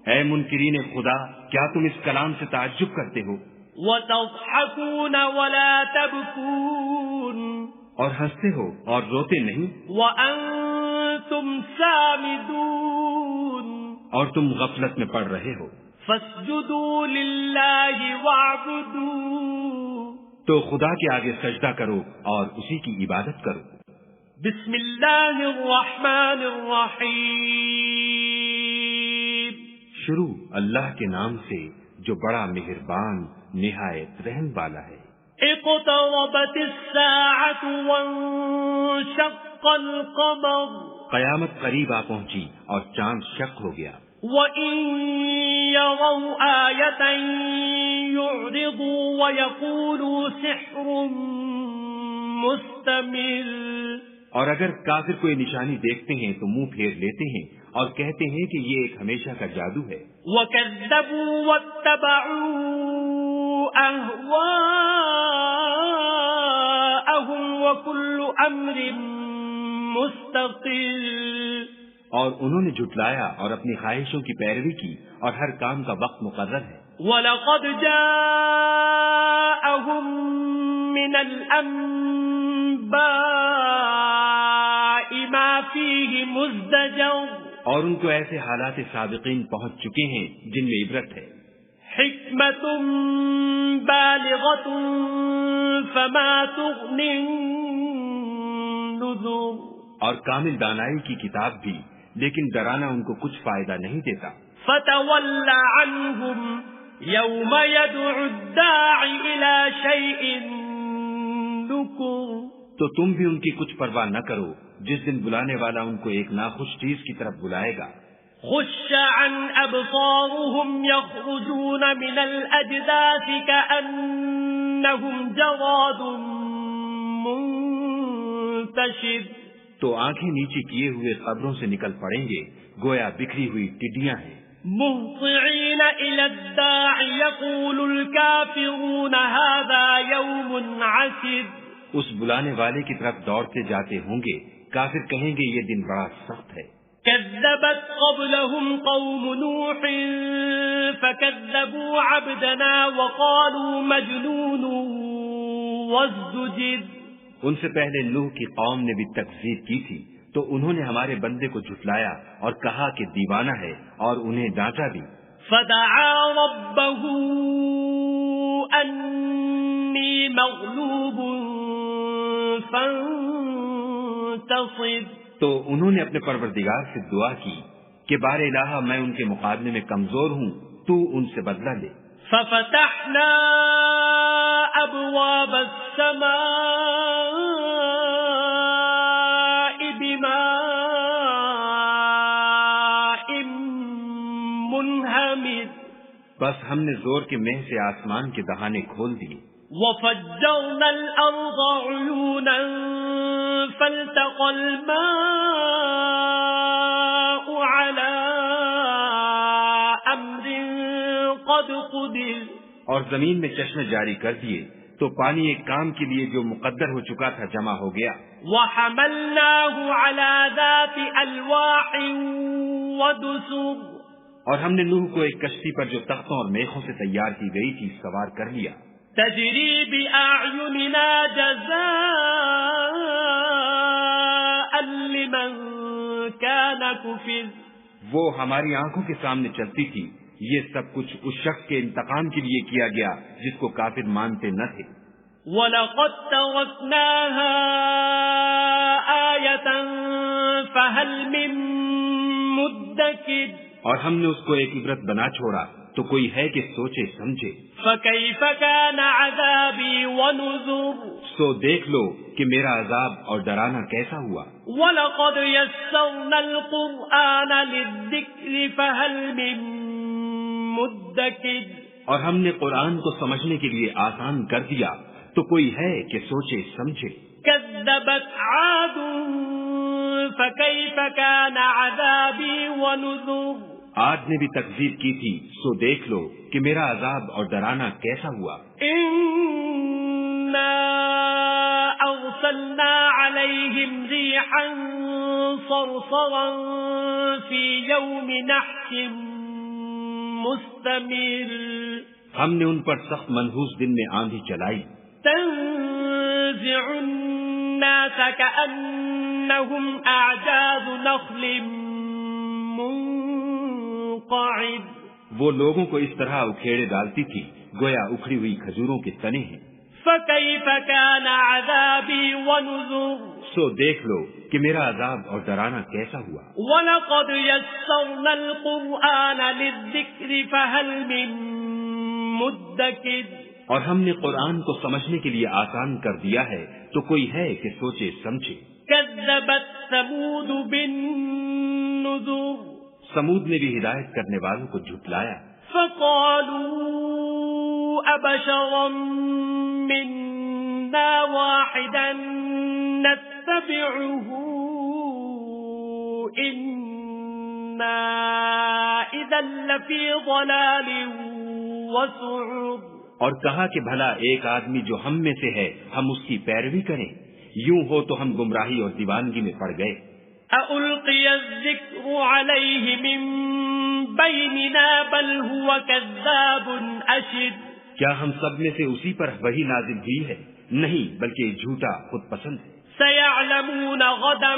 اے منکرین خدا، کیا تم اس کلام سے تعجب کرتے ہو؟ وتضحكون ولا تبكون. اور ہنستے ہو اور روتے نہیں. وأنتم سامدون. اور تم غفلت میں پڑ رہے ہو. فاسجدوا لله واعبدوا. تو خدا کے آگے سجدہ کرو اور اسی کی عبادت کرو. بسم اللہ الرحمن الرحیم. شروع اللہ کے نام سے جو بڑا مہربان نہایت رحم والا ہے. اقتربت الساعة وانشق القمر. قیامت قریب آ پہنچی اور چاند شق ہو گیا. وَإِن يَرَوْا آيَةً يُعْرِضُوا وَيَقُولُوا سِحْرٌ مُسْتَمِرٌ. اور اگر کافر کوئی نشانی دیکھتے ہیں تو منہ پھیر لیتے ہیں اور کہتے ہیں کہ یہ ایک ہمیشہ کا جادو ہے. وَكَذَّبُوا وَاتَّبَعُوا أَهْوَاءَهُمْ وَكُلُّ أَمْرٍ مُسْتَقِرٌ. اور انہوں نے جھٹلایا اور اپنی خواہشوں کی پیروی کی اور ہر کام کا وقت مقرر ہے. وَلَقَدْ جَاءَهُم مِّنَ الْأَنبَاءِ مَا فِيهِ مُزْدَجَرٌ. اور ان کو ایسے حالات سابقین پہنچ چکے ہیں جن میں عبرت ہے. حِكْمَةٌ بَالِغَةٌ فَمَا تُغْنِ النُّذُرُ. اور کامل دانائی کی کتاب بھی، لیکن ڈرانا ان کو کچھ فائدہ نہیں دیتا. فَتَوَلَّ عَنْهُمْ يَوْمَ يَدْعُ الدَّاعِ إِلَى شَيْءٍ نُكُرٍ. تو تم بھی ان کی کچھ پرواہ نہ کرو جس دن بلانے والا ان کو ایک ناخوش چیز کی طرف بلائے گا. خُشَّ عَنْ أَبْصَارُهُمْ يَخْرُجُونَ مِنَ الْأَجْدَاثِ كَأَنَّهُمْ جَرَادٌ مُنْتَشِرٌ. تو آنکھیں نیچے کیے ہوئے قبروں سے نکل پڑیں گے گویا بکھری ہوئی ٹڈیاں ہیں. مُهْطِعِينَ إِلَى الدَّاعِ يَقُولُ الْكَافِرُونَ هَذَا يَوْمٌ عَسِرٌ. اس بلانے والے کی طرف دوڑتے جاتے ہوں گے، کافر کہیں گے یہ دن بڑا سخت ہے. كذبت قبلهم قوم نوح فكذبوا عبدنا وقالوا مجنون وازدجر. ان سے پہلے نوح کی قوم نے بھی تکذیب کی تھی تو انہوں نے ہمارے بندے کو جھٹلایا اور کہا کہ دیوانہ ہے اور انہیں ڈانٹا بھی. فدعا ربه انی مغلوب فانتصر. تو انہوں نے اپنے پروردگار سے دعا کی کہ بار الہ میں ان کے مقابلے میں کمزور ہوں، تو ان سے بدلہ لے. ففتحنا ابواب السماء بماء منہمر. بس ہم نے زور کے مہ سے آسمان کے دہانے کھول دیے. وفجرنا الارض عیونا فالتقى الماء على امر قد قدر. اور زمین میں چشمے جاری کر دیے تو پانی ایک کام کے لیے جو مقدر ہو چکا تھا جمع ہو گیا. وحملناه على ذات الواح ودسر. اور ہم نے نوح کو ایک کشتی پر جو تختوں اور میخوں سے تیار کی گئی تھی سوار کر لیا. تجری بأعیننا جزاء لمن كان كفر. وہ ہماری آنکھوں کے سامنے چلتی تھی. یہ سب کچھ اس شخص کے انتقام کے لیے کیا گیا جس کو کافر مانتے نہ تھے. وَلَقَدْ تَرَكْنَاهَا آيَةً فَهَلْ مِن مُدَّكِرٍ. اور ہم نے اس کو ایک عبرت بنا چھوڑا تو کوئی ہے کہ سوچے سمجھے. فَكَيْفَ كَانَ عَذَابِي وَنُذُرِ. سو دیکھ لو کہ میرا عذاب اور ڈرانا کیسا ہوا. وَلَقَدْ يَسَّرْنَا الْقُرْآنَ لِلذِّكْرِ فَهَلْ مِن مدکر. اور ہم نے قرآن کو سمجھنے کے لیے آسان کر دیا تو کوئی ہے کہ سوچے سمجھے. كذبت عاد فكيف كان عذابي ونذر. عاد نے بھی تکذیب کی تھی سو دیکھ لو کہ میرا عذاب اور ڈرانا کیسا ہوا. إنا أرسلنا عليهم ريحا صرصرا في يوم نحس مستمر. ہم نے ان پر سخت منحوس دن میں آندھی چلائی. تنزع الناس كأنهم أعجاز نخل منقعد. وہ لوگوں کو اس طرح اکھیڑے ڈالتی تھی گویا اکھڑی ہوئی کھجوروں کے تنے ہیں. فكيف كان عذابي ونذر. سو دیکھ لو کہ میرا عذاب اور ڈرانا کیسا ہوا. وَلَقَدْ يَسَّرْنَا الْقُرْآنَ لِلذِّكْرِ فَهَلْ مِن مُدَّكِرٍ. اور ہم نے قرآن کو سمجھنے کے لیے آسان کر دیا ہے تو کوئی ہے کہ سوچے سمجھے. كَذَّبَتْ ثَمُودُ بِالنُّذُرِ. سمود نے بھی ہدایت کرنے والوں کو جھٹلایا. فَقَالُوا أَبَشَرًا مِنَّا وَاحِدًا نَتَّبِعُهُ إِنَّا إِذًا لَفِي ضَلَالٍ وَسُعُرٍ. اور کہا کہ بھلا ایک آدمی جو ہم میں سے ہے ہم اس کی پیروی کریں، یوں ہو تو ہم گمراہی اور دیوانگی میں پڑ گئے. أَأُلْقِيَ الذِّكْرُ عَلَيْهِ مِن بَيْنِنَا بَلْ هُوَ كَذَّابٌ أَشِرٌ. کیا ہم سب میں سے اسی پر وحی نازل ہوئی ہے؟ نہیں بلکہ جھوٹا خود پسند ہے. سَيَعْلَمُونَ غَدًا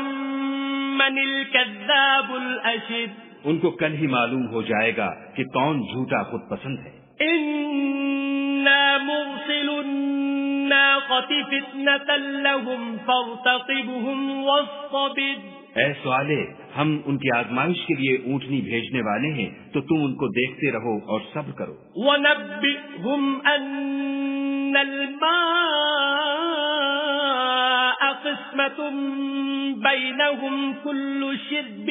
مَنِ الْكَذَّابُ الْأَشِرُ. ان کو کل ہی معلوم ہو جائے گا کہ کون جھوٹا خود پسند ہے. إِنَّا مُرْسِلُو النَّاقَةِ فِتْنَةً لَهُمْ فَارْتَقِبْهُمْ وَاصْطَبِرْ. اے صالح، ہم ان کی آزمائش کے لیے اونٹنی بھیجنے والے ہیں تو تم ان کو دیکھتے رہو اور صبر کرو. وَنَبِّئْهُمْ أَنَّ الْمَاءَ قِسْمَةٌ بَيْنَهُمْ كُلُّ شِرْبٍ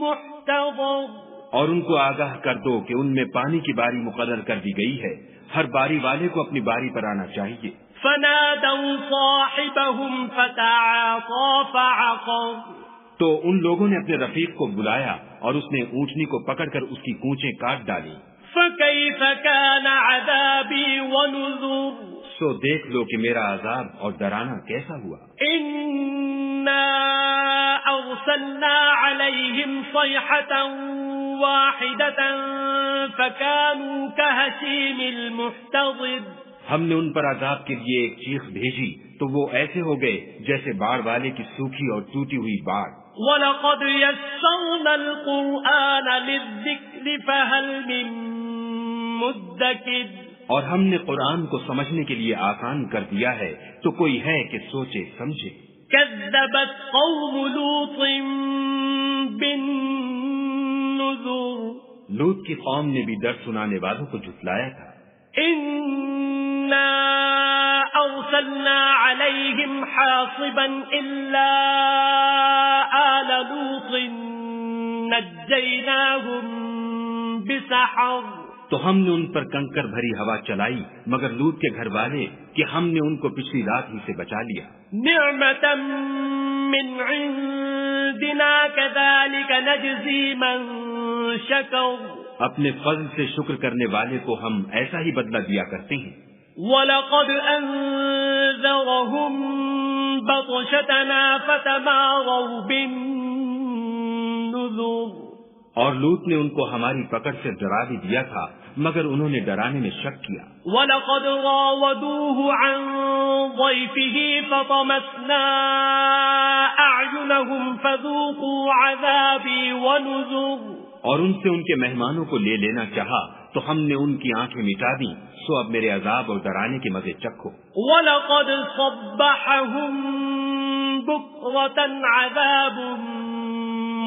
مُحْتَضَرٍ. اور ان کو آگاہ کر دو کہ ان میں پانی کی باری مقرر کر دی گئی ہے، ہر باری والے کو اپنی باری پر آنا چاہیے. فَنَادَوْا صَاحِبَهُمْ فَتَعَاطَىٰ فَعَقَرَ. تو ان لوگوں نے اپنے رفیق کو بلایا اور اس نے اونٹنی کو پکڑ کر اس کی کونچیں کاٹ ڈالی. فَكَيْفَ كَانَ عَذَابِي وَنُذُرِ. سو دیکھ لو کہ میرا عذاب اور ڈرانا کیسا ہوا. إِنَّا أَرْسَلْنَا عَلَيْهِمْ صَيْحَةً وَاحِدَةً فَكَانُوا كَهَشِيمِ الْمُحْتَظِرِ. ہم نے ان پر عذاب کے لیے ایک چیخ بھیجی تو وہ ایسے ہو گئے جیسے باڑ والے کی سوکھی اور ٹوٹی ہوئی باڑ. وَلَقَدْ يَسَّرْنَا الْقُرْآنَ لِلذِّكْرِ فَهَلْ مِن مُدَّكِرٍ. اور ہم نے قرآن کو سمجھنے کے لیے آسان کر دیا ہے تو کوئی ہے کہ سوچے سمجھے. كَذَّبَتْ قَوْمُ لُوطٍ بِالنُّذُرِ. لوط کی قوم نے بھی ڈر سنانے والوں کو جھٹلایا تھا. إِنَّا أَرْسَلْنَا عَلَيْهِمْ حَاصِبًا إِلَّا آلَ لُوطٍ نَجَّيْنَاهُمْ بِسَحَرٍ. تو ہم نے ان پر کنکر بھری ہوا چلائی مگر لوط کے گھر والے کہ ہم نے ان کو پچھلی رات ہی سے بچا لیا. نِعْمَةً مِّنْ عِندِنَا كَذَلِكَ نَجْزِي مَن شَكَرَ. اپنے فضل سے شکر کرنے والے کو ہم ایسا ہی بدلہ دیا کرتے ہیں. وَلَقَدْ أَنذَرَهُم بَطْشَتَنَا فَتَمَارَوْا بِالنُّذُرِ. اور لوط نے ان کو ہماری پکڑ سے ڈرا بھی دیا تھا مگر انہوں نے ڈرانے میں شک کیا. وَلَقَدْ رَاوَدُوهُ عَن ضَيْفِهِ فَطَمَسْنَا أَعْيُنَهُمْ فَذُوقُوا عَذَابِي وَنُذُرِ. اور ان سے ان کے مہمانوں کو لے لینا چاہا تو ہم نے ان کی آنکھیں مٹا دیں سو اب میرے عذاب اور ڈرانے کے مزے چکھو. وَلَقَدْ صَبَّحَهُم بُكْرَةً عَذَابٌ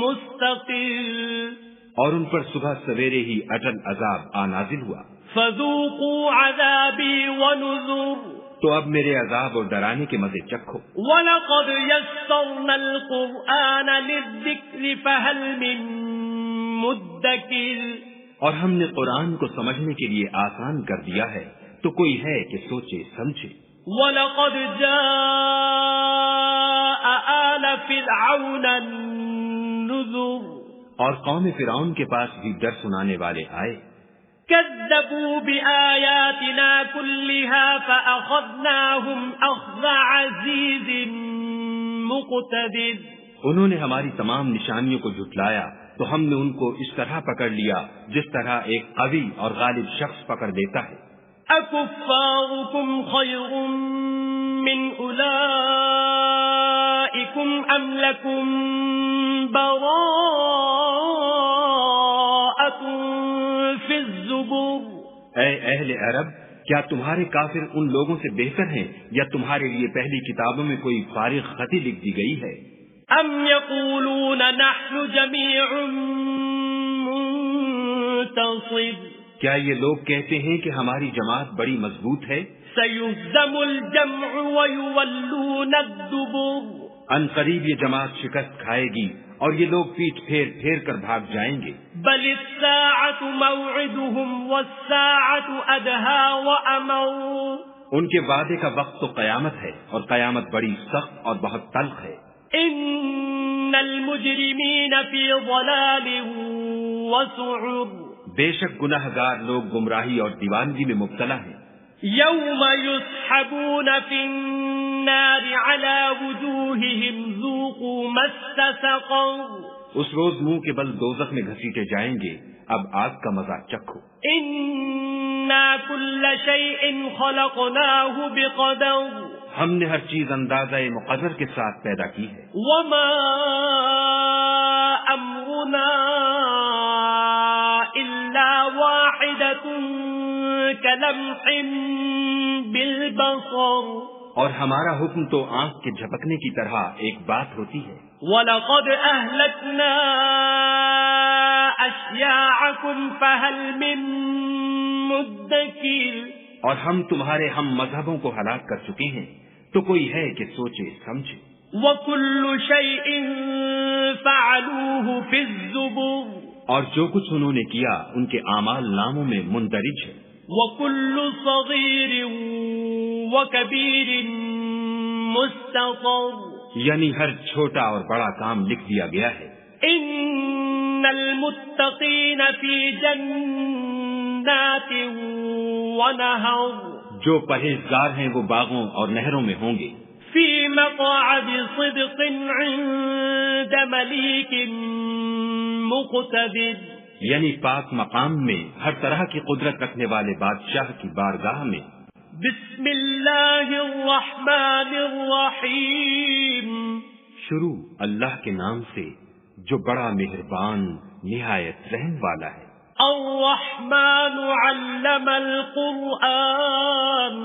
مُسْتَقِرٌ. اور ان پر صبح سویرے ہی اٹل عذاب نازل ہوا. فَذُوقُوا عَذَابِي وَنُذُرِ. تو اب میرے عذاب اور ڈرانے کے مزے چکھو. وَلَقَدْ يَسَّرْنَا الْقُرْآنَ لِلذِّكْرِ فَهَلْ مِن مُدَّكِرٍ. اور ہم نے قرآن کو سمجھنے کے لیے آسان کر دیا ہے، تو کوئی ہے کہ سوچے سمجھے۔ وَلَقَدْ جَاءَ آلَ فِرْعَوْنَ النُّذُرُ، اور قوم فرعون کے پاس بھی ڈر سنانے والے آئے۔ كَذَّبُوا بِآيَاتِنَا كُلِّهَا فَأَخَذْنَاهُمْ أَخْذَ عَزِيزٍ مُقْتَدِرٍ، انہوں نے ہماری تمام نشانیوں کو جھٹلایا تو ہم نے ان کو اس طرح پکڑ لیا جس طرح ایک قوی اور غالب شخص پکڑ دیتا ہے۔ أَكُفَّارُكُمْ خَيْرٌ مِّنْ أُولَئِكُمْ أَمْ لَكُمْ بَرَاءَةٌ فِي الزُّبُرِ، اے اہل عرب، کیا تمہارے کافر ان لوگوں سے بہتر ہیں یا تمہارے لیے پہلی کتابوں میں کوئی فارغ خطی لکھ دی گئی ہے؟ أَمْ يَقُولُونَ نَحْنُ جَمِيعٌ مُّنتَصِرٌ، کیا یہ لوگ کہتے ہیں کہ ہماری جماعت بڑی مضبوط ہے؟ سَيُهْزَمُ الْجَمْعُ وَيُوَلُّونَ الدُّبُرَ، ان قریب یہ جماعت شکست کھائے گی اور یہ لوگ پیٹ پھیر پھیر کر بھاگ جائیں گے۔ بَلِ السَّاعَةُ مَوْعِدُهُمْ وَالسَّاعَةُ أَدْهَىٰ وَأَمَرُّ، ان کے وعدے کا وقت تو قیامت ہے اور قیامت بڑی سخت اور بہت تلخ ہے۔ إِنَّ الْمُجْرِمِينَ فِي ضَلَالٍ وَسُعُرٍ، بے شک گناہ گار لوگ گمراہی اور دیوانگی میں مبتلا ہیں۔ يَوْمَ يُسْحَبُونَ فِي النَّارِ عَلَى وُجُوهِهِمْ ذُوقُوا مَسَّ سَقَرَ، اس روز منہ کے بل دوزخ میں گھسیٹے جائیں گے، اب آگ کا مزہ چکھو۔ إِنَّا كُلَّ شَيْءٍ خَلَقْنَاهُ بِقَدَرٍ، ہم نے ہر چیز اندازہ مقدر کے ساتھ پیدا کی ہے۔ وَمَا أَمْرُنَا إِلَّا وَاحِدَةٌ كَلَمْحٍ بِالْبَصَرِ، اور ہمارا حکم تو آنکھ کے جھپکنے کی طرح ایک بات ہوتی ہے۔ وَلَقَدْ أَهْلَكْنَا أَشْيَاعَكُمْ فَهَلْ مِن مُّدَّكِرٍ، اور ہم تمہارے ہم مذہبوں کو ہلاک کر چکے ہیں، تو کوئی ہے کہ سوچے سمجھے۔ وَكُلُّ شَيْءٍ فَعَلُوهُ فِي الزُّبُرِ، اور جو کچھ انہوں نے کیا ان کے اعمال ناموں میں مندرج ہے۔ وَكُلُّ صَغِيرٍ وَكَبِيرٍ مُسْتَطَرٌ، یعنی ہر چھوٹا اور بڑا کام لکھ دیا گیا ہے۔ إِنَّ الْمُتَّقِينَ فِي جَنَّاتٍ وَنَهَرٍ، جو پرہیزگار ہیں وہ باغوں اور نہروں میں ہوں گے۔ فِي مَقْعَدِ صِدْقٍ عِندَ مَلِيكٍ مُقْتَدِرٍ، یعنی پاک مقام میں ہر طرح کی قدرت رکھنے والے بادشاہ کی بارگاہ میں۔ بسم اللہ الرحمن الرحیم، شروع اللہ کے نام سے جو بڑا مہربان نہایت رحم والا ہے۔ الرحمن علم القرآن،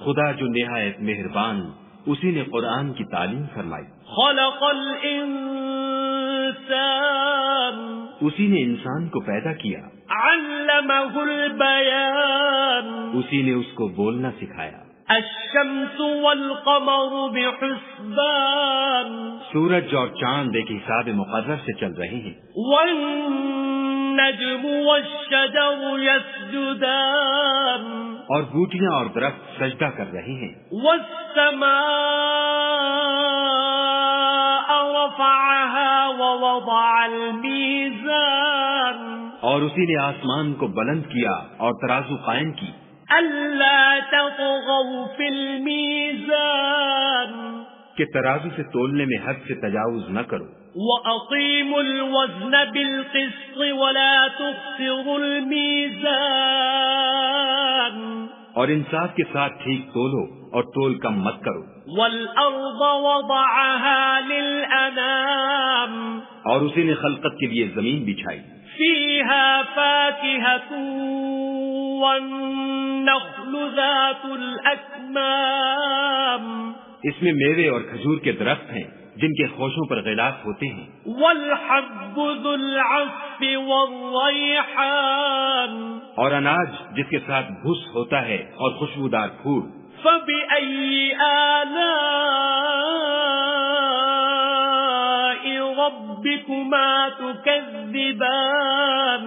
خدا جو نہایت مہربان اسی نے قرآن کی تعلیم فرمائی۔ خلق الانسان، اسی نے انسان کو پیدا کیا۔ علمہ البیان، اسی نے اس کو بولنا سکھایا۔ الشمس والقمر بحسبان، سورج اور چاند ایک حساب مقرر سے چل رہے ہیں۔ والنجم والشجر يسجدان، اور بوٹیاں اور درخت سجدہ کر رہے ہیں۔ والسماء رفعها ووضع الميزان، اور اسی نے آسمان کو بلند کیا اور ترازو قائم کی۔ أَلَّا تَطْغَوْا فِي الْمِيزَانِ، کہ ترازو سے تولنے میں حد سے تجاوز نہ کرو۔ وَأَقِيمُوا الْوَزْنَ بِالْقِسْطِ وَلَا تُخْسِرُوا الْمِيزَانَ، اور انصاف کے ساتھ ٹھیک تولو اور تول کم مت کرو۔ وَالْأَرْضَ وَضَعَهَا لِلْأَنَامِ، اور اسی نے خلقت کے لیے زمین بچھائی۔ فِيهَا فَاكِهَةٌ وَالنَّخْلُ ذَاتُ الْأَكْمَامِ، اس میں میوے اور کھجور کے درخت ہیں جن کے خوشوں پر غلاف ہوتے ہیں۔ وَالْحَبُّ ذُو الْعَصْفِ وَالرَّيْحَانِ، اور اناج جس کے ساتھ بھس ہوتا ہے اور خوشبودار پھول۔ فَبِأَيِّ آلَاءِ رَبِّكُمَا تُكَذِّبَانِ،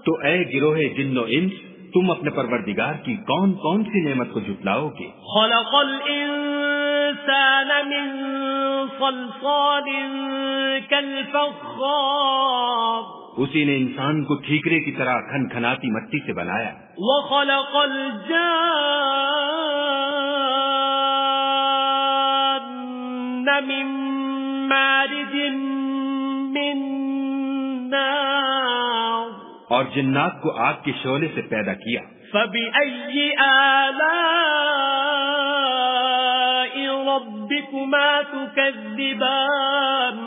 تو اے گروہ جن و انس، تم اپنے پروردگار کی کون کون سی نعمت کو جھٹلاؤ گے؟ خلق الانسان من صلصال كالفخار، اسی نے انسان کو ٹھیکرے کی طرح کھن کھناتی مٹی سے بنایا۔ وخلق الجان من مارج من نار، اور جنات کو آگ کے شعلے سے پیدا کیا۔ فبأي آلاء ربكما تكذبان،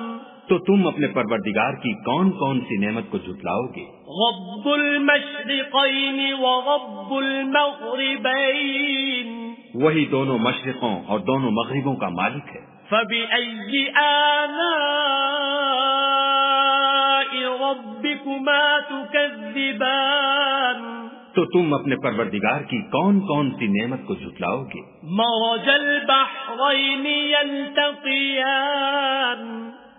تو تم اپنے پروردگار کی کون کون سی نعمت کو جھٹلاؤ گے؟ رب المشرقین ورب المغربین، وہی دونوں مشرقوں اور دونوں مغربوں کا مالک ہے۔ فبأي آلاء ربكما تكذبان، تو تم اپنے پروردگار کی کون کون سی نعمت کو جھٹلاؤ گے؟ مرج البحرین یلتقیان،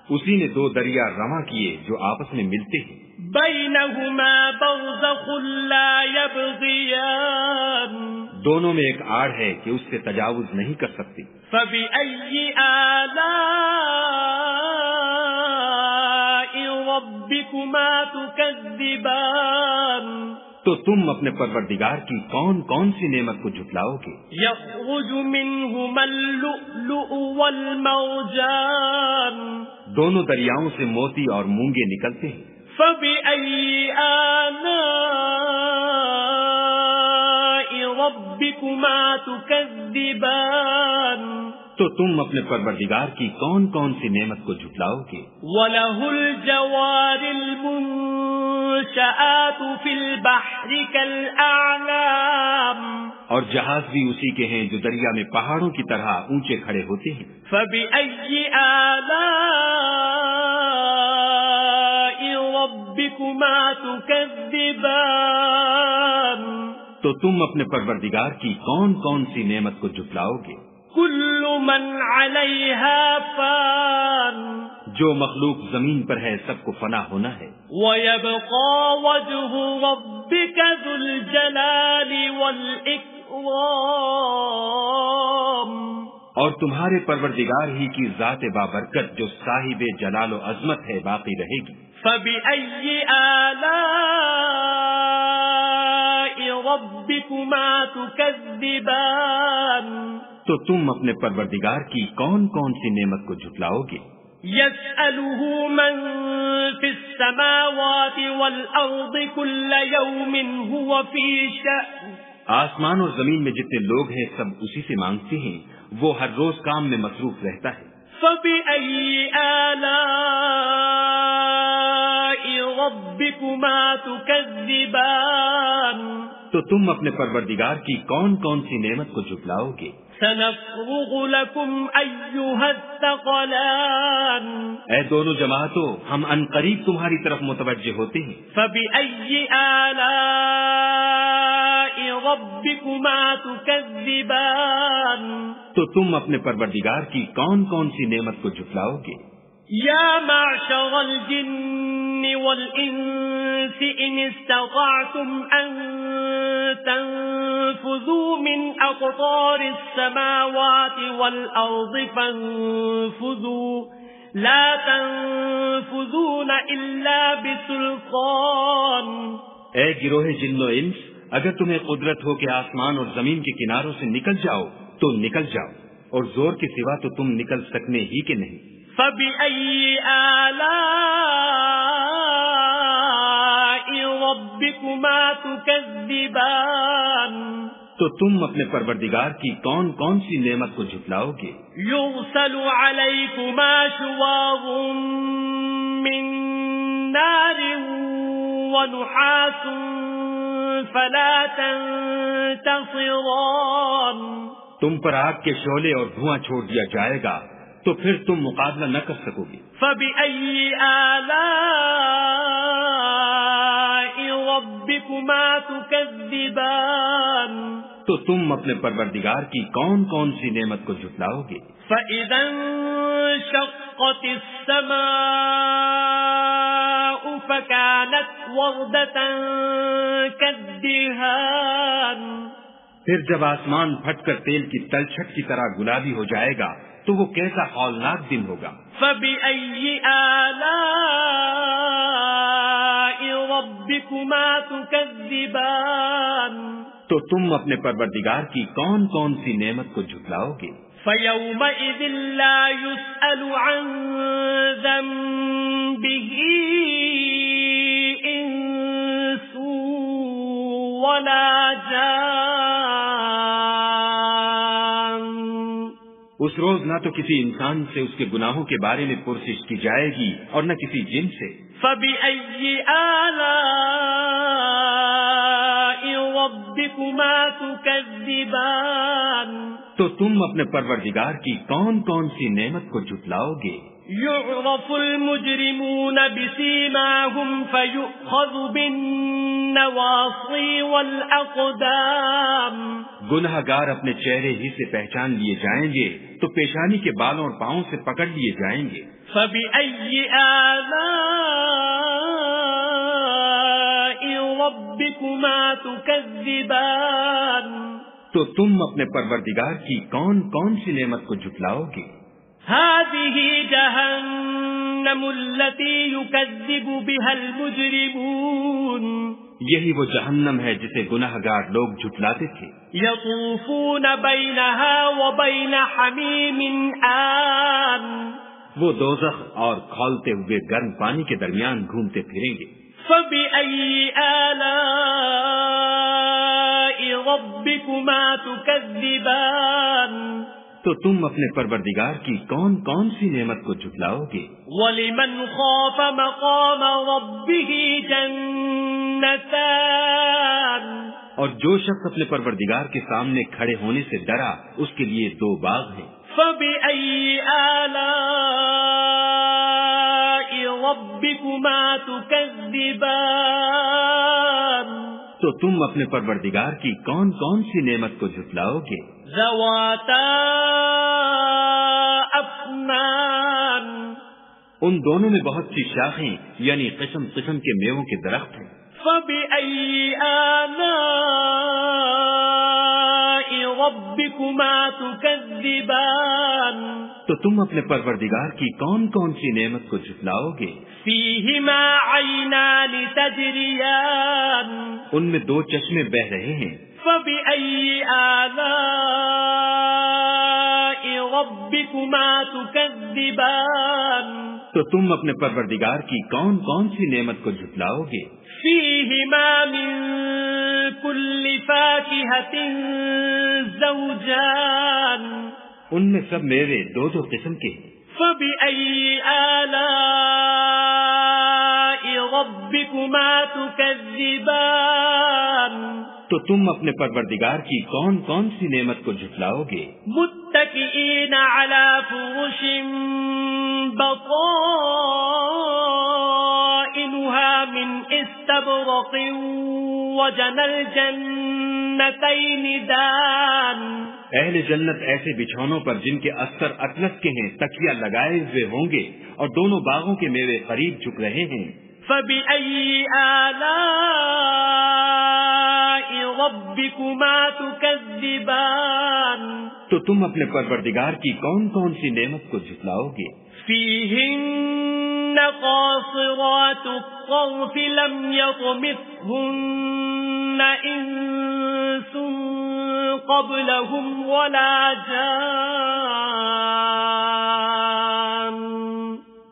اسی نے دو دریا رواں کیے جو آپس میں ملتے ہیں۔ بینہما برزخ لا یبغیان، دونوں میں ایک آڑ ہے کہ اس سے تجاوز نہیں کر سکتی۔ فبأي آلاء ربكما تكذبان، تو تم اپنے پروردگار کی کون کون سی نعمت کو جھٹلاؤ گے؟ یخرج منہما اللؤلؤ والمرجان، دونوں دریاؤں سے موتی اور مونگے نکلتے ہیں۔ فبأي آلاء ربكما تكذبان، تو تم اپنے پروردگار کی کون کون سی نعمت کو جھٹلاؤ گے؟ وَلَهُ الْجَوَارِ الْمُنشَآتُ فِي الْبَحْرِ كَالْأَعْلَامِ، اور جہاز بھی اسی کے ہیں جو دریا میں پہاڑوں کی طرح اونچے کھڑے ہوتے ہیں۔ فَبِأَيِّ آلَاءِ رَبِّكُمَا تُكَذِّبَانِ، تو تم اپنے پروردگار کی کون کون سی نعمت کو جھٹلاؤ گے؟ كُلُّ مَنْ عَلَيْهَا فَانٍ، جو مخلوق زمین پر ہے سب کو فنا ہونا ہے۔ وَيَبْقَى وَجْهُ رَبِّكَ ذُو الْجَلَالِ وَالْإِكْرَامِ، اور تمہارے پروردگار ہی کی ذات بابرکت جو صاحب جلال و عظمت ہے باقی رہے گی۔ فَبِأَيِّ آلَاءِ رَبِّكُمَا تُكَذِّبَانِ، تو تم اپنے پروردگار کی کون کون سی نعمت کو جھٹلاؤ گے؟ يَسْأَلُهُ مَن فِي السَّمَاوَاتِ وَالْأَرْضِ كُلَّ يَوْمٍ هُوَ فِي شَأْنٍ، آسمان اور زمین میں جتنے لوگ ہیں سب اسی سے مانگتے ہیں، وہ ہر روز کام میں مصروف رہتا ہے۔ فَبِأَيِّ آلَاءِ رَبِّكُمَا تُكَذِّبَانِ، تو تم اپنے پروردگار کی کون کون سی نعمت کو جھٹلاؤ گے؟ سَنَفْرُغُ لَكُمْ أَيُّهَا الثَّقَلَانِ، اے دونوں جماعتوں، ہم عنقریب تمہاری طرف متوجہ ہوتے ہیں۔ فَبِأَيِّ آلَاءِ رَبِّكُمَا تُكَذِّبَانِ، تو تم اپنے پروردگار کی کون کون سی نعمت کو جھٹلاؤ گے؟ یا معشر الجن والانس ان استطعتم ان تنفذوا من اقطار السماوات والارض فانفذوا لا تنفذون الا بسلطان۔ اے گروہ جن و انس، اگر تمہیں قدرت ہو کہ آسمان اور زمین کے کناروں سے نکل جاؤ تو نکل جاؤ، اور زور کے سوا تو تم نکل سکنے ہی کے نہیں۔ فَبِأَيِّ آلَاءِ رَبِّكُمَا تُكَذِّبَانِ، تو تم اپنے پروردگار کی کون کون سی نعمت کو جھٹلاؤ گے؟ يُرْسَلُ عَلَيْكُمَا شُوَاظٌ مِّن نَّارٍ وَنُحَاسٌ فَلَا تَنتَصِرَانِ، تم پر آگ کے شعلے اور دھواں چھوڑ دیا جائے گا تو پھر تم مقابلہ نہ کر سکو گے۔ فَبِأَيِّ آلَاءِ رَبِّكُمَا تُكَذِّبَانِ، تو تم اپنے پروردگار کی کون کون سی نعمت کو جھٹلاؤ گے؟ فَإِذَا انشَقَّتِ السَّمَاءُ فكانت وردة كالدهان پھر جب آسمان پھٹ کر تیل کی تلچھٹ کی طرح گلابی ہو جائے گا تو وہ کیسا ہولناک دن ہوگا. فبأي آلاء ربكما تكذبان تو تم اپنے پروردگار کی کون کون سی نعمت کو جھٹلاؤ گے. فيومئذ لا يسأل عن ذنبه إنس ولا جان. اس روز نہ تو کسی انسان سے اس کے گناہوں کے بارے میں پرسش کی جائے گی اور نہ کسی جن سے. فبأي آلاء ربكما تكذبان تو تم اپنے پروردگار کی کون کون سی نعمت کو جھٹلاؤ گے. يعرف المجرمون بسيماهم فيؤخذ بالنواصي والأقدام. گنہگار اپنے چہرے ہی سے پہچان لیے جائیں گے تو پیشانی کے بالوں اور پاؤں سے پکڑ لیے جائیں گے. فبأي آلاء ربكما تكذبان تو تم اپنے پروردگار کی کون کون سی نعمت کو جھٹلاؤ گے. هذه جهنم التي يكذب بها المجرمون. یہی وہ جہنم ہے جسے گنہگار لوگ جھٹلاتے تھے. يطوفون بينها وبين حميم آن. وہ دوزخ اور کھولتے ہوئے گرم پانی کے درمیان گھومتے پھریں گے. فبأي آلاء ربكما تكذبان تو تم اپنے پروردگار کی کون کون سی نعمت کو جھٹلاؤ گے. وَلِمَنْ خَافَ مَقَامَ رَبِّهِ جَنَّتَانِ. اور جو شخص اپنے پروردگار کے سامنے کھڑے ہونے سے ڈرا اس کے لیے 2 باغ ہیں. فَبِأَيِّ آلَاءِ رَبِّكُمَا تُكَذِّبَانِ تو تم اپنے پروردگار کی کون کون سی نعمت کو جھٹلاؤ گے. ذَوَاتَا أَفْنَانٍ. ان دونوں میں بہت سی شاخیں یعنی قسم قسم کے میووں کے درخت ہیں. فَبِأَيِّ آلَاءِ رَبِّكُمَا تُكَذِّبَانِ تو تم اپنے پروردگار کی کون کون سی نعمت کو جھٹلاؤ گے. فِيهِمَا عَيْنَانِ تَجْرِيَانِ. ان میں 2 چشمے بہ رہے ہیں. فَبِأَيِّ آلَاءِ رَبِّكُمَا تُكَذِّبَانِ تو تم اپنے پروردگار کی کون کون سی نعمت کو جھٹلاؤ گے. فِيهِمَا مِن كُلِّ فَاكِهَةٍ زَوْجَانِ. ان میں سب میوے 2 قسم کے ہیں. فَبِأَيِّ آلَاءِ رَبِّكُمَا تُكَذِّبَانِ تو تم اپنے پروردگار کی کون کون سی نعمت کو جھٹلاؤ گے. متكئين على فرش بطائنها من استبرق وجنى الجنتين دان. اہل جنت ایسے بچھونوں پر جن کے استر اطلس کے ہیں تکیہ لگائے ہوئے ہوں گے اور دونوں باغوں کے میوے قریب جھک رہے ہیں. فَبِأَيِّ آلَاءِ رَبِّكُمَا تُكَذِّبَانِ تو تم اپنے پروردگار کی کون کون سی نعمت کو جھٹلاؤ گے. فِيهِنَّ قَاصِرَاتُ الطَّرْفِ لَمْ يَطْمِثْهُنَّ إِنسٌ قَبْلَهُمْ وَلَا جَانٌّ.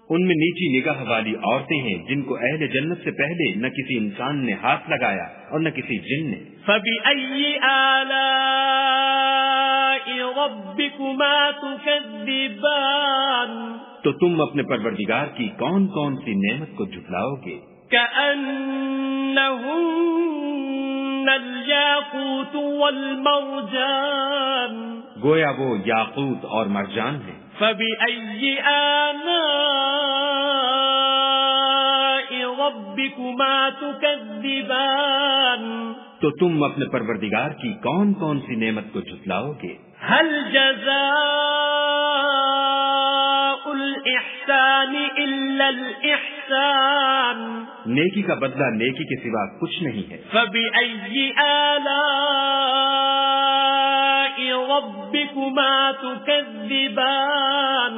ان میں نیچی نگاہ والی عورتیں ہیں جن کو اہل جنت سے پہلے نہ کسی انسان نے ہاتھ لگایا اور نہ کسی جن نے. فَبِأَيِّ آلَاءِ رَبِّكُمَا تُكَذِّبَانِ تو تم اپنے پروردگار کی کون کون سی نعمت کو جھٹلاؤ گے. كَأَنَّهُنَّ الْيَاقُوتُ وَالْمَرْجَانُ. گویا وہ یاقوت اور مرجان ہیں. فَبِأَيِّ آلَاءِ رَبِّكُمَا تُكَذِّبَانِ تو تم اپنے پروردگار کی کون کون سی نعمت کو جھٹلاؤ گے. هَلْ جَزَاءُ الإحسان إلا الإحسان نیکی کا بدلہ نیکی کے سوا کچھ نہیں ہے. فبأي آلاء ربكما تكذبان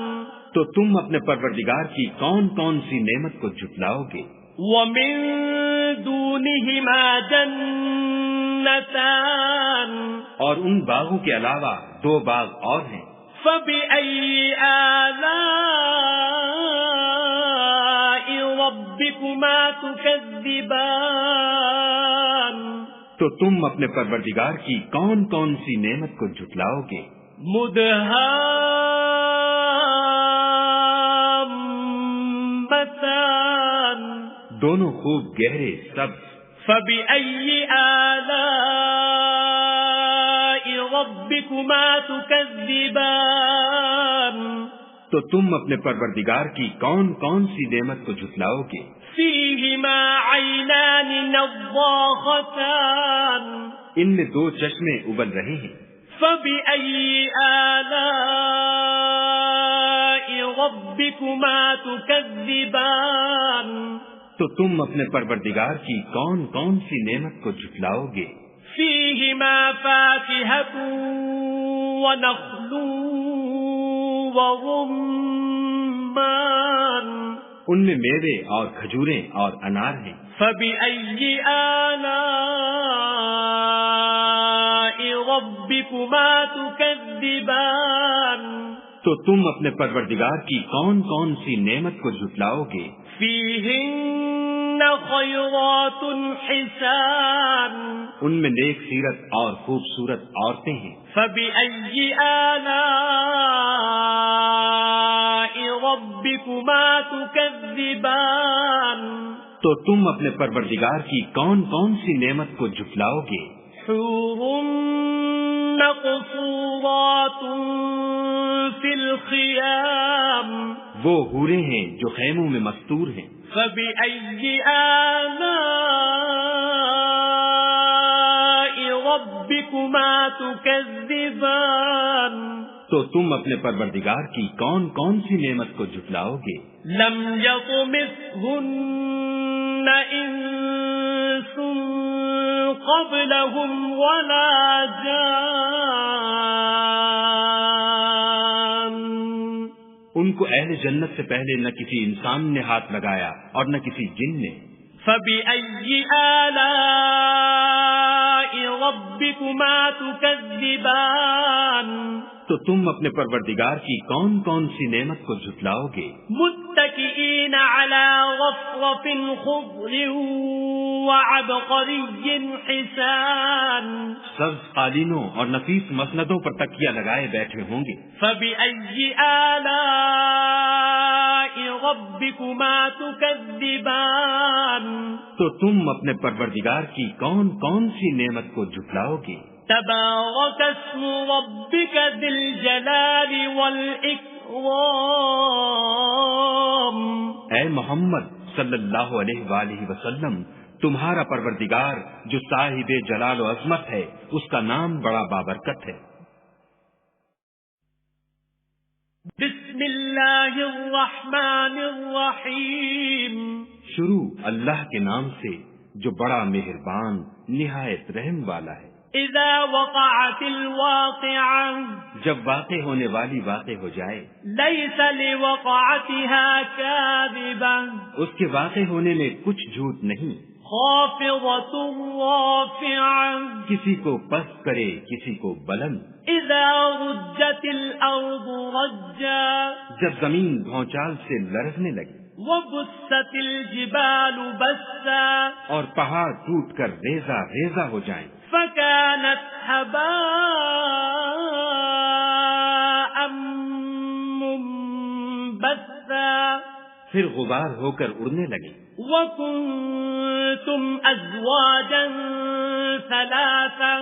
تو تم اپنے پروردگار کی کون کون سی نعمت کو جھٹلاؤ گے؟ ومن دونهما جنتان اور ان باغوں کے علاوہ 2 باغ اور ہیں. فبأي آلاء ربكما تكذبان تو تم اپنے پروردگار کی کون کون سی نعمت کو جھٹلاؤ گے؟ مدهامتان دونوں خوب گہرے سبز. فبأي آلاء ربكما تكذبان تو تم اپنے پروردگار کی کون کون سی نعمت کو جھٹلاؤ گے؟ فيهما عينان نضاختان ان میں 2 چشمے ابل رہے ہیں. فبأي آلاء ربكما تكذبان تو تم اپنے پروردگار کی کون کون سی نعمت کو جھٹلاؤ گے؟ فيهما فاكهة ونخل ورمان ان میں میوے اور کھجوریں اور انار ہیں. فبأي آلاء ربكما تكذبان تو تم اپنے پروردگار کی کون کون سی نعمت کو جھٹلاؤ گے؟ فيهن خيرات حسان ان میں نیک سیرت اور خوبصورت عورتیں ہیں. فبأي آلاء ربكما تكذبان تو تم اپنے پروردگار کی کون کون سی نعمت کو جھٹلاؤ گے؟ حور مقصورات في الخيام وہ حوریں ہیں جو خیموں میں مستور ہیں. فبأي آلاء ربكما تكذبان تو تم اپنے پروردگار کی کون کون سی نعمت کو جھٹلاؤ گے؟ لم يطمثهن إنس قبلهم ولا جان ان کو اہل جنت سے پہلے نہ کسی انسان نے ہاتھ لگایا اور نہ کسی جن نے. فبأي آلاء ربكما تكذبان تو تم اپنے پروردگار کی کون کون سی نعمت کو جھٹلاؤ گے؟ متكئين على رفرف خضر وعبقري حسان سبز قالینوں اور نفیس مسندوں پر تکیہ لگائے بیٹھے ہوں گے. فبأي آلاء ربكما تكذبان تو تم اپنے پروردگار کی کون کون سی نعمت کو جھٹلاؤ گے؟ تبارك اسم ربك ذي الجلال والإكرام اے محمد صلی اللہ علیہ وآلہ وسلم، تمہارا پروردگار جو صاحب جلال و عظمت ہے اس کا نام بڑا بابرکت ہے. بسم اللہ الرحمن الرحیم شروع اللہ کے نام سے جو بڑا مہربان نہایت رحم والا ہے. اذا وقعت الواقعہ جب واقع ہونے والی واقع ہو جائے. لیس لوقعتها کاذبہ اس کے واقع ہونے میں کچھ جھوٹ نہیں. خافضۃ رافعہ کسی کو پست کرے کسی کو بلند. اذا رجت الارض رجا جب زمین بھونچال سے لرزنے لگی. وبست الجبال بسا اور پہاڑ ٹوٹ کر ریزہ ریزہ ہو جائیں. فكانت هباء منبثا پھر غبار ہو کر اڑنے لگے. وكنتم ازواجا ثلاثا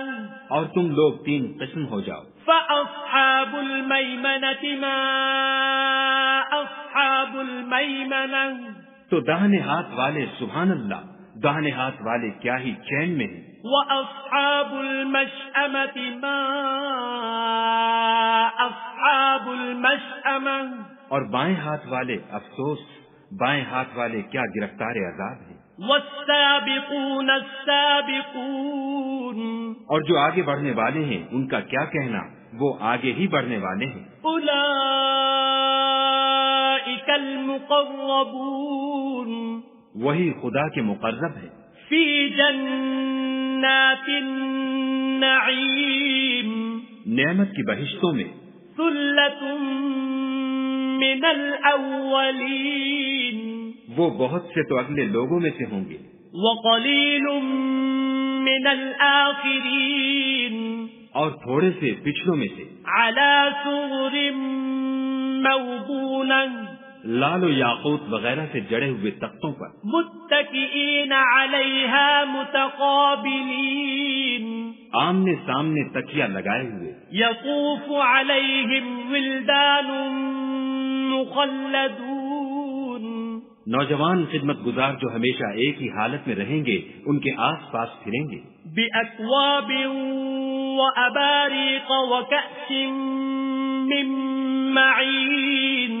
اور تم لوگ 3 قسم ہو جاؤ. فاصحاب المیمنة ما اصحاب المیمنة تو داہنے ہاتھ والے سبحان اللہ، داہنے ہاتھ والے کیا ہی چین میں ہیں. وَأَصْحَابُ الْمَشْأَمَةِ مَا أَصْحَابُ الْمَشْأَمَةِ اور بائیں ہاتھ والے افسوس، بائیں ہاتھ والے کیا گرفتار عذاب ہیں۔ والسابقون السابقون، اور جو آگے بڑھنے والے ہیں ان کا کیا کہنا، وہ آگے ہی بڑھنے والے ہیں۔ اولئک المقربون، وہی خدا کے مقرب ہیں۔ فی جنات النعیم، نعمت کی بہشتوں میں۔ ثلۃ من الاولین، وہ بہت سے تو اگلے لوگوں میں سے ہوں گے۔ وقلیل من الآخرین، اور تھوڑے سے پچھلوں میں سے۔ علی سرر موضونہ، لال و یاقوت وغیرہ سے جڑے ہوئے تختوں پر۔ متکئین علیہا متقابلین، آمنے سامنے تکیہ لگائے ہوئے۔ یطوف علیہم ولدان مخلدون، نوجوان خدمت گزار جو ہمیشہ ایک ہی حالت میں رہیں گے ان کے آس پاس پھریں گے۔ بأکواب وأباریق وکأس من معین،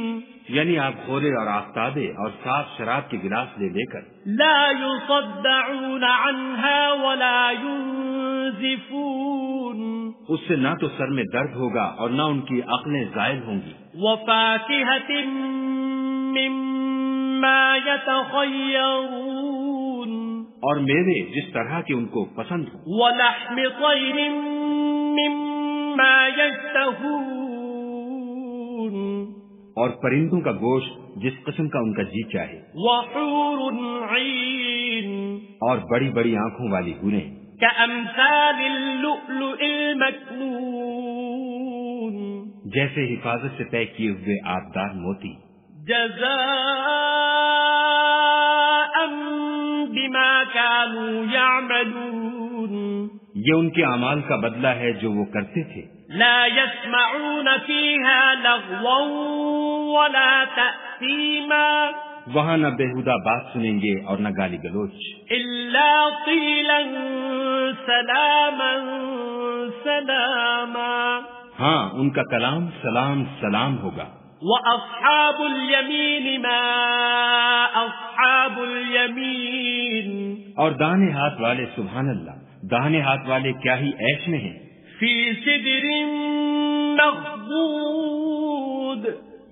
یعنی آپ غورے اور آفتابے اور صاف شراب کے گلاس لے لے کر۔ لا يصدعون عنها ولا ينزفون، اس سے نہ تو سر میں درد ہوگا اور نہ ان کی عقلیں زائل ہوں گی۔ وفاکہۃ مما یتخیرون، اور میوے جس طرح کے ان کو پسند ہوں۔ ولحم طیر مما یشتہون، اور پرندوں کا گوشت جس قسم کا ان کا جی چاہے۔ وحور عین، اور بڑی بڑی آنکھوں والی حوریں۔ کامثال اللؤلؤ المکنون، جیسے حفاظت سے طے کیے ہوئے آبدار موتی۔ جزاء بما كانوا يعملون، یہ ان کے اعمال کا بدلہ ہے جو وہ کرتے تھے۔ لا يسمعون فيها لغوا ولا تأثیما، وہاں نہ بےہودہ بات سنیں گے اور نہ گالی گلوچ، الا قیلا سلاما سلاما، ہاں ان کا کلام سلام سلام ہوگا۔ وأصحاب اليمين ما أصحاب اليمين، اور دانے ہاتھ والے سبحان اللہ، داہنے ہاتھ والے کیا ہی عیش میں ہیں۔ فی سدر مخضود،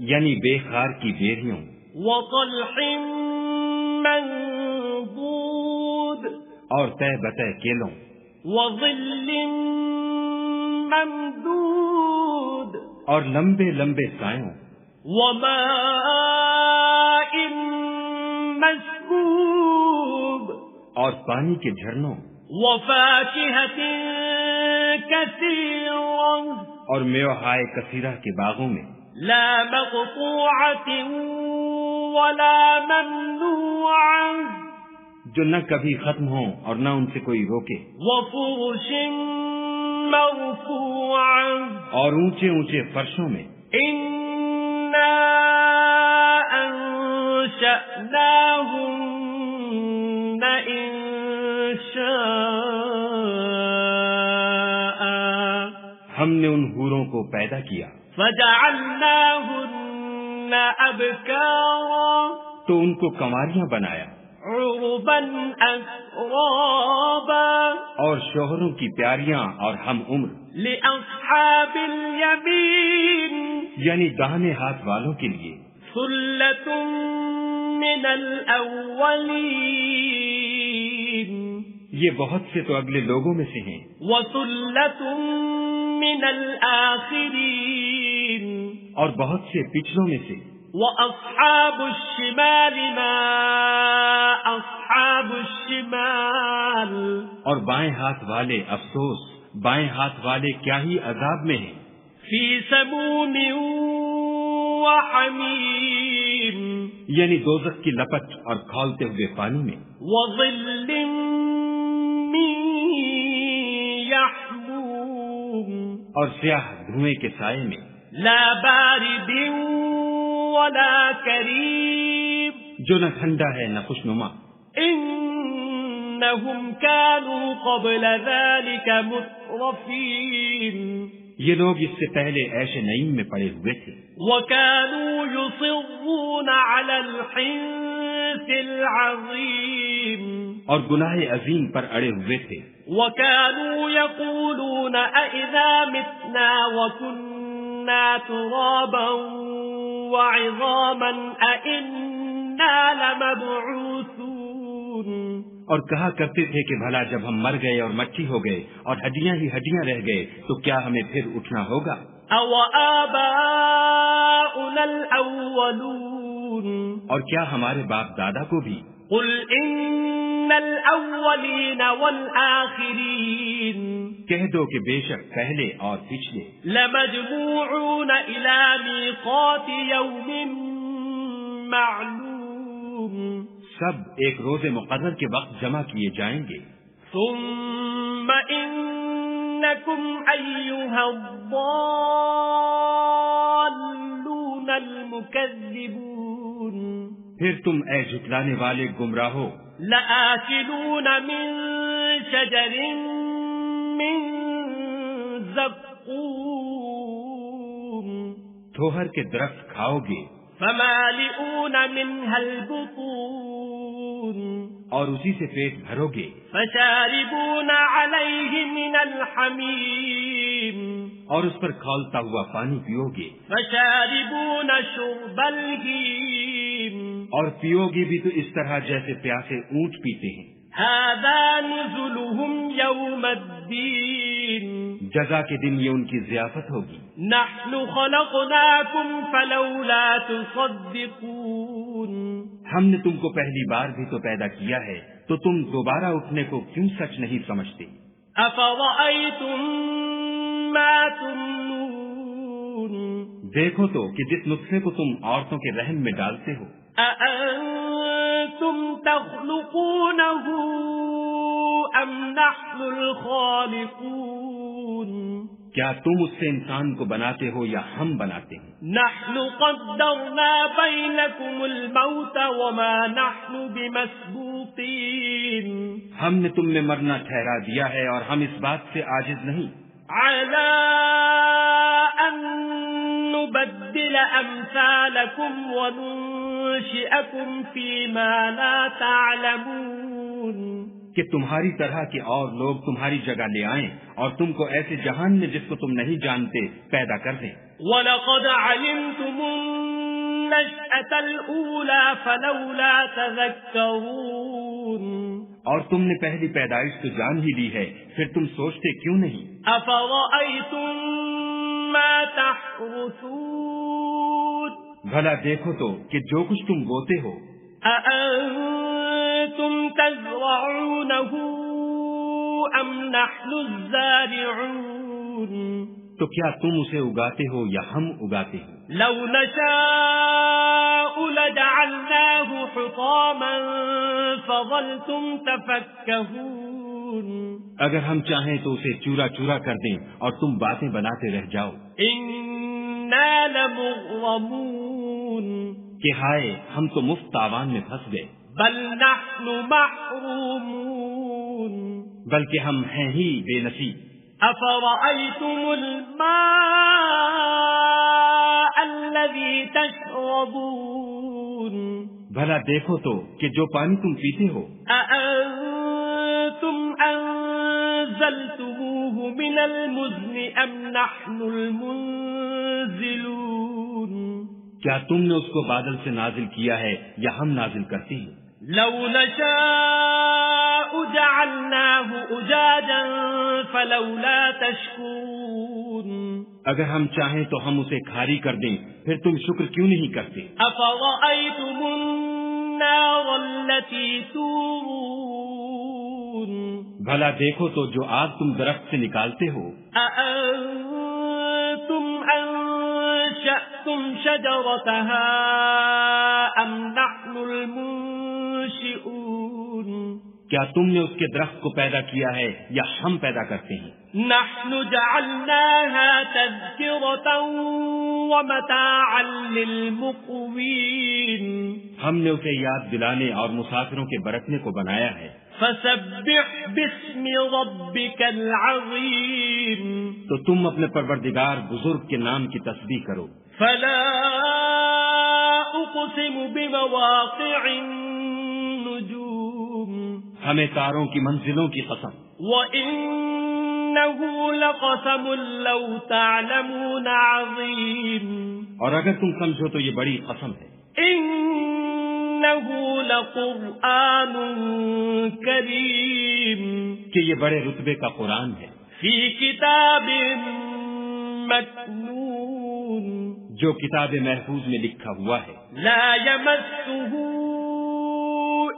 یعنی بے خار کی بیریوں۔ وطلح منضود، اور تہ بتہ کیلوں۔ وظل ممدود، اور لمبے لمبے سایوں۔ وماء مسکوب، اور پانی کے جھرنوں۔ وفاکہۃ کثیرہ، اور میوہائے کثیرہ کے باغوں میں۔ لا مقطوعۃ ولا ممنوعہ، جو نہ کبھی ختم ہوں اور نہ ان سے کوئی روکے۔ وفرش مرفوعہ، اور اونچے اونچے فرشوں میں۔ انا انشأناہن انشاء، ہم نے ان حوروں کو پیدا کیا۔ فجعلناہن ابکارا، تو ان کو کنواریاں بنایا۔ عربا اترابا، اور شوہروں کی پیاریاں اور ہم عمر۔ لأصحاب الیمین، یعنی داہنے ہاتھ والوں کے لیے۔ ثلۃ من الاولین، یہ بہت سے تو اگلے لوگوں میں سے ہیں۔ وثلۃ من الآخرین، اور بہت سے پچھلوں میں سے۔ وأصحاب الشمال ما أصحاب الشمال، اور بائیں ہاتھ والے افسوس، بائیں ہاتھ والے کیا ہی عذاب میں ہیں۔ في سموم وحمیم، یعنی دوزخ کی لپٹ اور کھولتے ہوئے پانی میں۔ وظل من یحموم، اور سیاہ دھوئیں کے سائے میں۔ لا بارد ولا کریم، جو نہ ٹھنڈا ہے نہ خوشنما۔ انہم كانوا قبل ذلك مترفین، یہ لوگ اس سے پہلے عیش نعیم میں پڑے ہوئے تھے۔ وكانوا يصرون على الحنث العظيم اور گناہ عظیم پر اڑے ہوئے تھے. وكانوا يقولون أئذا متنا وكنا ترابا وعظاما أئنا لمبعوثون. اور کہا کرتے تھے کہ بھلا جب ہم مر گئے اور مٹی ہو گئے اور ہڈیاں ہی ہڈیاں رہ گئے تو کیا ہمیں پھر اٹھنا ہوگا؟ أو آباؤنا الأولون. اور کیا ہمارے باپ دادا کو بھی؟ قل إن الأولين والآخرين. کہہ دو کہ بے شک پہلے اور پچھلے لمجموعون إلى ميقات يوم معلوم. سب ایک روز مقرر کے وقت جمع کیے جائیں گے. ثم إنكم أيها الضالون المكذبون. پھر تم اے جھٹلانے والے گمراہو لآكلون من شجر من زقوم. تھوہر کے درخت کھاؤ گے فمالئون منها البطون. اور اسی سے پیٹ بھرو گے. فشاربون عليه من الحميم. اور اس پر کھولتا ہوا پانی پیو گے. فشاربون شرب الهيم. اور پیو گے بھی تو اس طرح جیسے پیاسے اونٹ پیتے ہیں. هذا نزلهم يوم الدين. جزا کے دن یہ ان کی ضیافت ہوگی. نحن خلقناكم فلولا تصدقون. ہم نے تم کو پہلی بار بھی تو پیدا کیا ہے تو تم دوبارہ اٹھنے کو کیوں سچ نہیں سمجھتے؟ افرأيتم ما تمنون. دیکھو تو کہ جس نسخے کو تم عورتوں کے رحم میں ڈالتے ہو. أأنتم تخلقونه أم نحن الخالقون. کیا تم اس سے انسان کو بناتے ہو یا ہم بناتے ہیں؟ نحن قدرنا بينكم الموت وما نحن بمسبوقين. ہم نے تم میں مرنا ٹھہرا دیا ہے اور ہم اس بات سے عاجز نہیں. على أن نبدل أمثالكم وننشئكم فيما لا تعلمون. کہ تمہاری طرح کے اور لوگ تمہاری جگہ لے آئیں اور تم کو ایسے جہان میں جس کو تم نہیں جانتے پیدا کر دیں. وَلَقَدْ عَلِمْتُمُ النَّشْأَةَ الْأُولَى فَلَوْلَا تَذَكَّرُونَ. اور تم نے پہلی پیدائش تو جان ہی لی ہے پھر تم سوچتے کیوں نہیں؟ أَفَرَأَيْتُم مَّا تَحْرُثُونَ. بھلا دیکھو تو کہ جو کچھ تم بوتے ہو أَأَنتُمْ تَزْرَعُونَهُ أَمْ نَحْنُ الزَّارِعُونَ. تو کیا تم اسے اگاتے ہو یا ہم اگاتے ہیں؟ لو نشاء لجعلناه حطاما فظلتم تفكهون. اگر ہم چاہیں تو اسے چورا چورا کر دیں اور تم باتیں بناتے رہ جاؤ. إنا لمغرمون. کہ ہائے ہم تو مفت تاوان میں پھنس گئے. بل نحن محرومون. بلکہ ہم ہیں ہی بے نصیب. أفرأيتم الماء الذي تشربون. بھلا دیکھو تو کہ جو پانی تم پیتے ہو أأنتم أنزلتموه من المزن أم نحن المنزلون. کیا تم نے اس کو بادل سے نازل کیا ہے یا ہم نازل کرتے ہیں؟ لو نشاء جعلناه أجاجا فلولا تشكرون. اگر ہم چاہیں تو ہم اسے کھاری کر دیں پھر تم شکر کیوں نہیں کرتے؟ أفرأيتم النار التي تورون. بھلا دیکھو تو جو آگ تم درخت سے نکالتے ہو أأنتم أنشأتم شجرتها أم نحن المنشئون. کیا تم نے اس کے درخت کو پیدا کیا ہے یا ہم پیدا کرتے ہیں؟ نحن جعلناها تذكرة ومتاعا للمقوين. ہم نے اسے یاد دلانے اور مسافروں کے برتنے کو بنایا ہے. فسبح باسم ربك العظیم، تو تم اپنے پروردگار بزرگ کے نام کی تسبیح کرو۔ فلا اقسم بمواقع النجوم، ہمیں تاروں کی منزلوں کی قسم، وَإِنَّهُ لَقَسَمٌ لَوْ تَعْلَمُونَ عَظِيمٌ، اور اگر تم سمجھو تو یہ بڑی قسم ہے۔ إِنَّهُ لَقُرْآنٌ كَرِيمٌ، کہ یہ بڑے رتبے کا قرآن ہے، فِي كِتَابٍ مَكْنُونٍ، جو کتاب محفوظ میں لکھا ہوا ہے، لا يَمَسُّهُ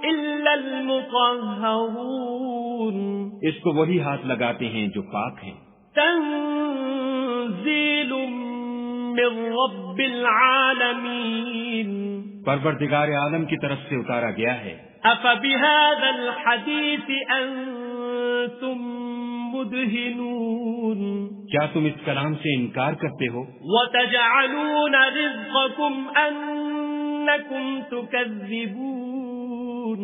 إِلَّا الْمُطَهَّرُونَ، اس کو وہی ہاتھ لگاتے ہیں جو پاک ہیں۔ تنزیل من رب العالمین، پروردگار عالم کی طرف سے اتارا گیا ہے۔ افبهذا الحدیث انتم مدہنون، کیا تم اس کلام سے انکار کرتے ہو؟ وتجعلون رزقکم انکم تکذبون،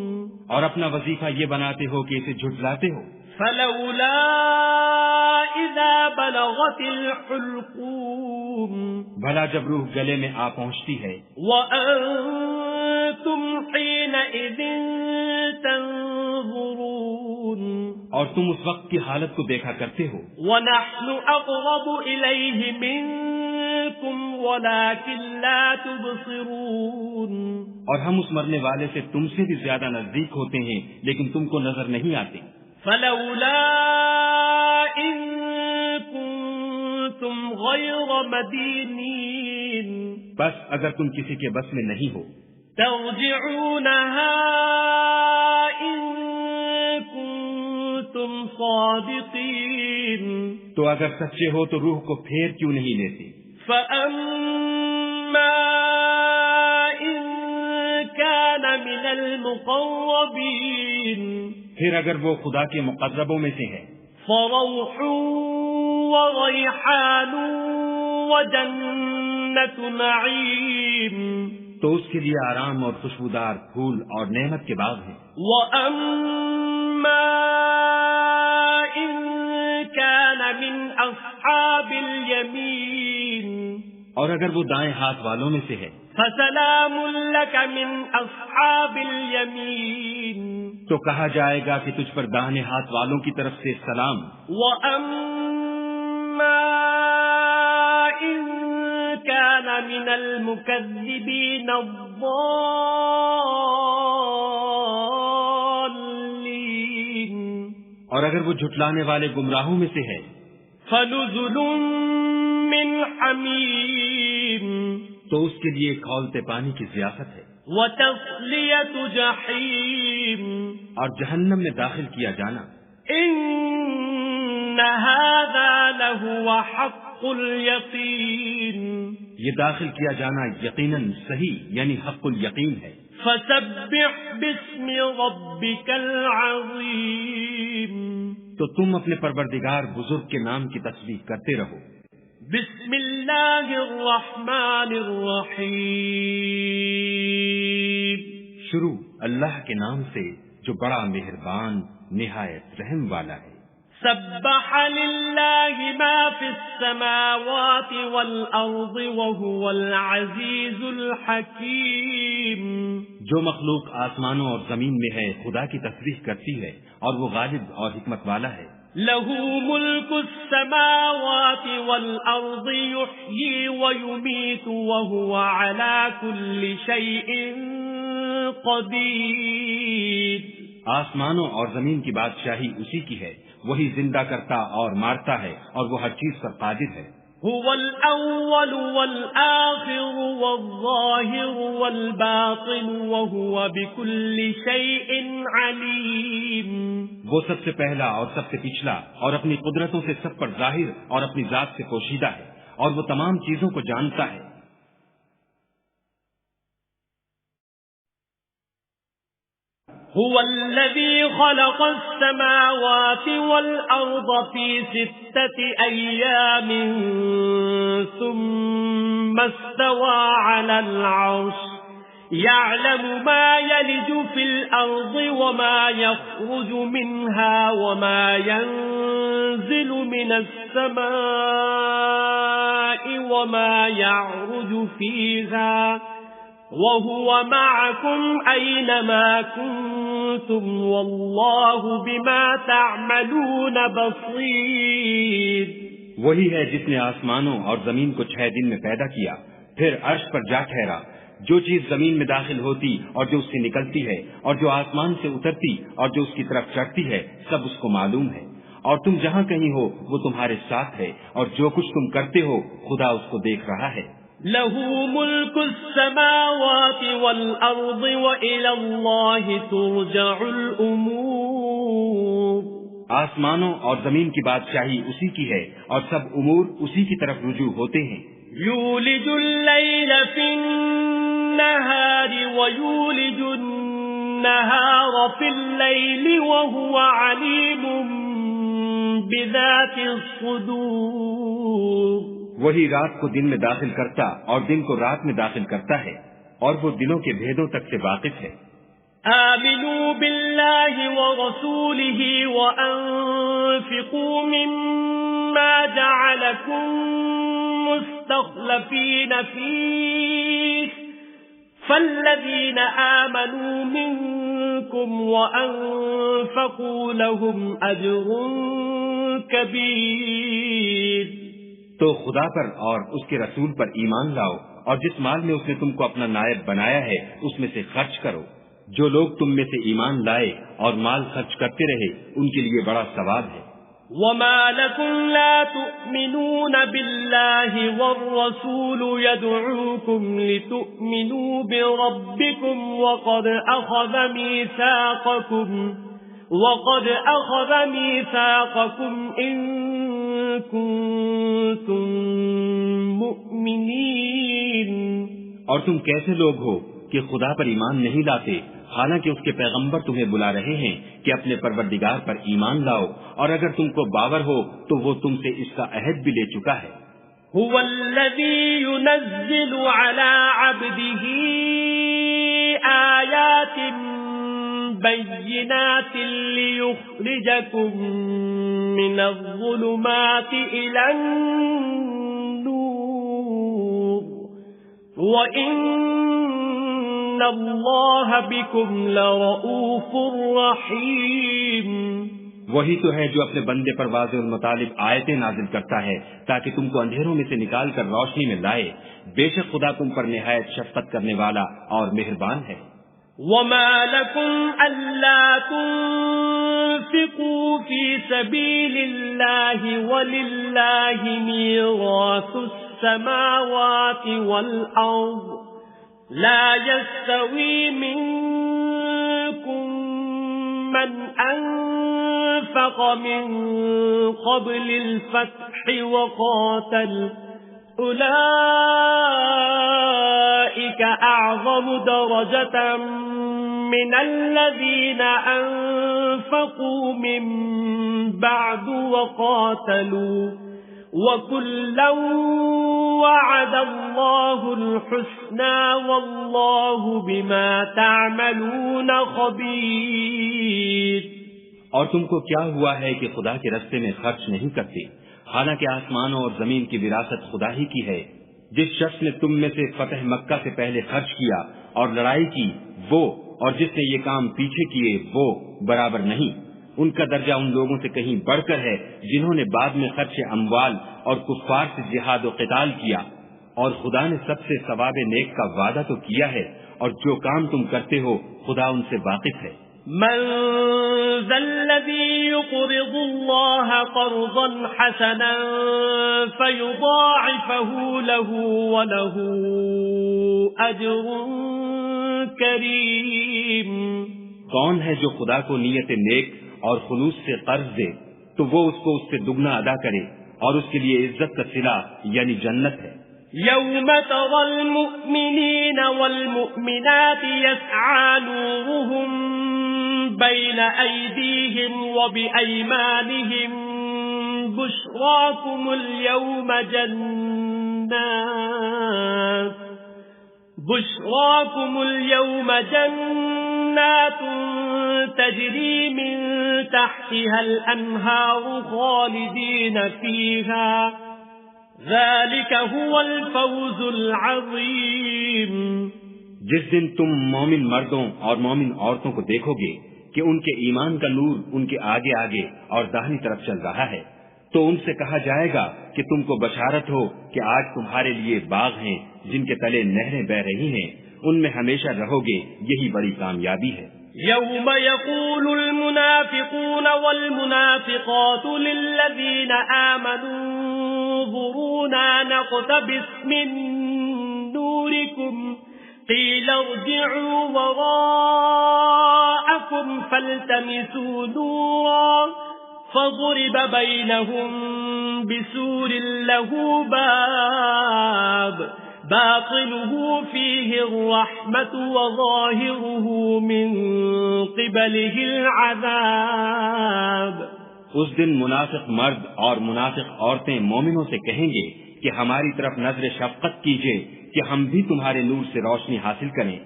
اور اپنا وظیفہ یہ بناتے ہو کہ اسے جھٹلاتے ہو۔ فلولا اذا بلغت الحلقوم، بھلا جب روح گلے میں آ پہنچتی ہے، وانتم حينئذ تنظرون، اور تم اس وقت کی حالت کو دیکھا کرتے ہو۔ ونحن اقرب الیہ منکم ولکن لا تبصرون، اور ہم اس مرنے والے سے تم سے بھی زیادہ نزدیک ہوتے ہیں لیکن تم کو نظر نہیں آتے۔ فلولا ان کنتم غیر مدینین، بس اگر تم کسی کے بس میں نہیں ہو، ترجعونها ان کنتم صادقین، تو اگر سچے ہو تو روح کو پھیر کیوں نہیں لیتے؟ فأما ان كان من المقربین، پھر اگر وہ خدا کے مقربوں میں سے ہے، فروح وریحان وجنت نعیم، تو اس کے لیے آرام اور خوشبودار پھول اور نعمت کے باغ ہیں۔ وَأَمَّا إِن كَانَ مِنْ أَصْحَابِ الْيَمِينِ، اور اگر وہ دائیں ہاتھ والوں میں سے ہے، فَسَلَامٌ لَكَ مِنْ أَصْحَابِ الْيَمِينِ، تو کہا جائے گا کہ تجھ پر داہنے ہاتھ والوں کی طرف سے سلام۔ وَأَمَّا إِن كَانَ مِنَ الْمُكَذِّبِينَ الضَّالِّينَ، اور اگر وہ جھٹلانے والے گمراہوں میں سے ہے، فَنُزُلٌ مِّنْ حَمِيمٍ، تو اس کے لیے کھولتے پانی کی ضیافت ہے، وَتَصْلِيَةُ جَحِيمٍ، اور جہنم میں داخل کیا جانا۔ إِنَّ هَذَا لَهُوَ حَقُّ الْيَقِينِ، یہ داخل کیا جانا یقیناً صحیح یعنی حق الیقین ہے۔ فَسَبِّحْ بِاسْمِ رَبِّكَ الْعَظِيمِ، تو تم اپنے پروردگار بزرگ کے نام کی تسبیح کرتے رہو۔ بسم اللہ الرحمن الرحیم، شروع اللہ کے نام سے جو بڑا مہربان نہایت رحم والا ہے۔ سبح للہ ما فی السماوات والارض وهو العزیز الحکیم، جو مخلوق آسمانوں اور زمین میں ہے خدا کی تسبیح کرتی ہے اور وہ غالب اور حکمت والا ہے۔ لہ ملک السماوات والارض یحیی ویمیت وهو علی کل شیء قدیر، آسمانوں اور زمین کی بادشاہی اسی کی ہے، وہی زندہ کرتا اور مارتا ہے اور وہ ہر چیز پر قادر ہے۔ هو الأول والآخر والظاهر والباطن وهو بكل شيء عليم، وہ سب سے پہلا اور سب سے پچھلا اور اپنی قدرتوں سے سب پر ظاہر اور اپنی ذات سے پوشیدہ ہے اور وہ تمام چیزوں کو جانتا ہے۔ هو الذي خلق السماوات والأرض في 6 أيام ثم استوى على العرش يعلم ما يلج في الأرض وما يخرج منها وما ينزل من السماء وما يعرج فيها وهو معكم أينما كنتم والله بما تعملون بصير. وہی ہے جس نے آسمانوں اور زمین کو 6 دن میں پیدا کیا، پھر عرش پر جا ٹھہرا. جو چیز زمین میں داخل ہوتی اور جو اس سے نکلتی ہے اور جو آسمان سے اترتی اور جو اس کی طرف چڑھتی ہے، سب اس کو معلوم ہے. اور تم جہاں کہیں ہو وہ تمہارے ساتھ ہے، اور جو کچھ تم کرتے ہو خدا اس کو دیکھ رہا ہے. لَهُ مُلْكُ السَّمَاوَاتِ وَالْأَرْضِ وَإِلَى اللَّهِ تُرْجَعُ الْأُمُورُ. آسمانوں اور زمین کی بادشاہی اسی کی ہے اور سب امور اسی کی طرف رجوع ہوتے ہیں. يولج الليل في النهار ويولج النهار في الليل وهو عليم بذات الصدور. وہی رات کو دن میں داخل کرتا اور دن کو رات میں داخل کرتا ہے اور وہ دنوں کے بھیدوں تک سے واقف ہے. آمنوا بالله ورسوله وأنفقوا مما جعلكم مستخلفين فيه فالذين آمنوا منكم وأنفقوا لهم أجر كبير. تو خدا پر اور اس کے رسول پر ایمان لاؤ اور جس مال میں اس نے تم کو اپنا نائب بنایا ہے اس میں سے خرچ کرو. جو لوگ تم میں سے ایمان لائے اور مال خرچ کرتے رہے ان کے لیے بڑا ثواب ہے. وما لكم لا تؤمنون بالله والرسول يدعوكم لتؤمنوا بربكم وقد أخذ ميثاقكم إن كنتم مؤمنين. اور تم کیسے لوگ ہو کہ خدا پر ایمان نہیں لاتے حالانکہ اس کے پیغمبر تمہیں بلا رہے ہیں کہ اپنے پروردگار پر ایمان لاؤ، اور اگر تم کو باور ہو تو وہ تم سے اس کا عہد بھی لے چکا ہے. هو الذي ينزل على عبده آيات بينات ليخرجكم من الظلمات إلى النور وَإِنَّ اللَّهَ بِكُمْ لَرَؤُوفٌ رَحِيمٌ. وہی تو ہے جو اپنے بندے پر واضح المطالب آیتیں نازل کرتا ہے تاکہ تم کو اندھیروں میں سے نکال کر روشنی میں لائے. بے شک خدا تم پر نہایت شفقت کرنے والا اور مہربان ہے. وَمَا لَكُمْ أَلَّا تُنْفِقُوا فِي سَبِيلِ اللَّهِ وَلِلَّهِ مِيرَاثُ السَّمَاوَاتِ وَالْأَرْضِ لا يستوي منكم من أنفق من قبل الفتح وقاتل أولئك أعظم درجة من الذين أنفقوا من بعد وقاتلوا وَكُلًّا وَعَدَ اللَّهُ الْحُسْنَى وَاللَّهُ بِمَا تَعْمَلُونَ خَبِيرٌ. اور تم کو کیا ہوا ہے کہ خدا کے راستے میں خرچ نہیں کرتے حالانکہ آسمانوں اور زمین کی وراثت خدا ہی کی ہے. جس شخص نے تم میں سے فتح مکہ سے پہلے خرچ کیا اور لڑائی کی وہ اور جس نے یہ کام پیچھے کیے وہ برابر نہیں. ان کا درجہ ان لوگوں سے کہیں بڑھ کر ہے جنہوں نے بعد میں خرچ اموال اور کفار سے جہاد و قتال کیا. اور خدا نے سب سے ثواب نیک کا وعدہ تو کیا ہے اور جو کام تم کرتے ہو خدا ان سے واقف ہے. من ذا الذي يقرض الله قرضا حسنا فيضاعفه له وله أجر كريم. کون ہے جو خدا کو نیت نیک اور خلوص سے قرض دے تو وہ اس کو اس سے دگنا ادا کرے اور اس کے لیے عزت کا صلہ یعنی جنت ہے. يوم ترى المؤمنين والمؤمنات يسعى نورهم بين أيديهم وبأيمانهم بشراكم اليوم بشراكم اليوم جنات تجري من تحتها الأنهار خالدين فيها ذلك هو الفوز العظيم۔ جس دن تم مومن مردوں اور مومن عورتوں کو دیکھو گے کہ ان کے ایمان کا نور ان کے آگے آگے اور داہنی طرف چل رہا ہے، تو ان سے کہا جائے گا کہ تم کو بشارت ہو کہ آج تمہارے لیے باغ ہیں جن کے تلے نہریں بہ رہی ہیں، ان میں ہمیشہ رہو گے، یہی بڑی کامیابی ہے۔ يوم يقول المنافقون والمنافقات للذين آمنوا انظرونا نقتبس من نوركم قيل ارجعوا وراءكم فالتمسوا نورا فضرب بينهم بسور له باب باطنه فيه الرحمة وظاهره من قبله العذاب۔ اس دن منافق مرد اور منافق عورتیں مومنوں سے کہیں گے کہ ہماری طرف نظر شفقت کیجئے کہ ہم بھی تمہارے نور سے روشنی حاصل کریں،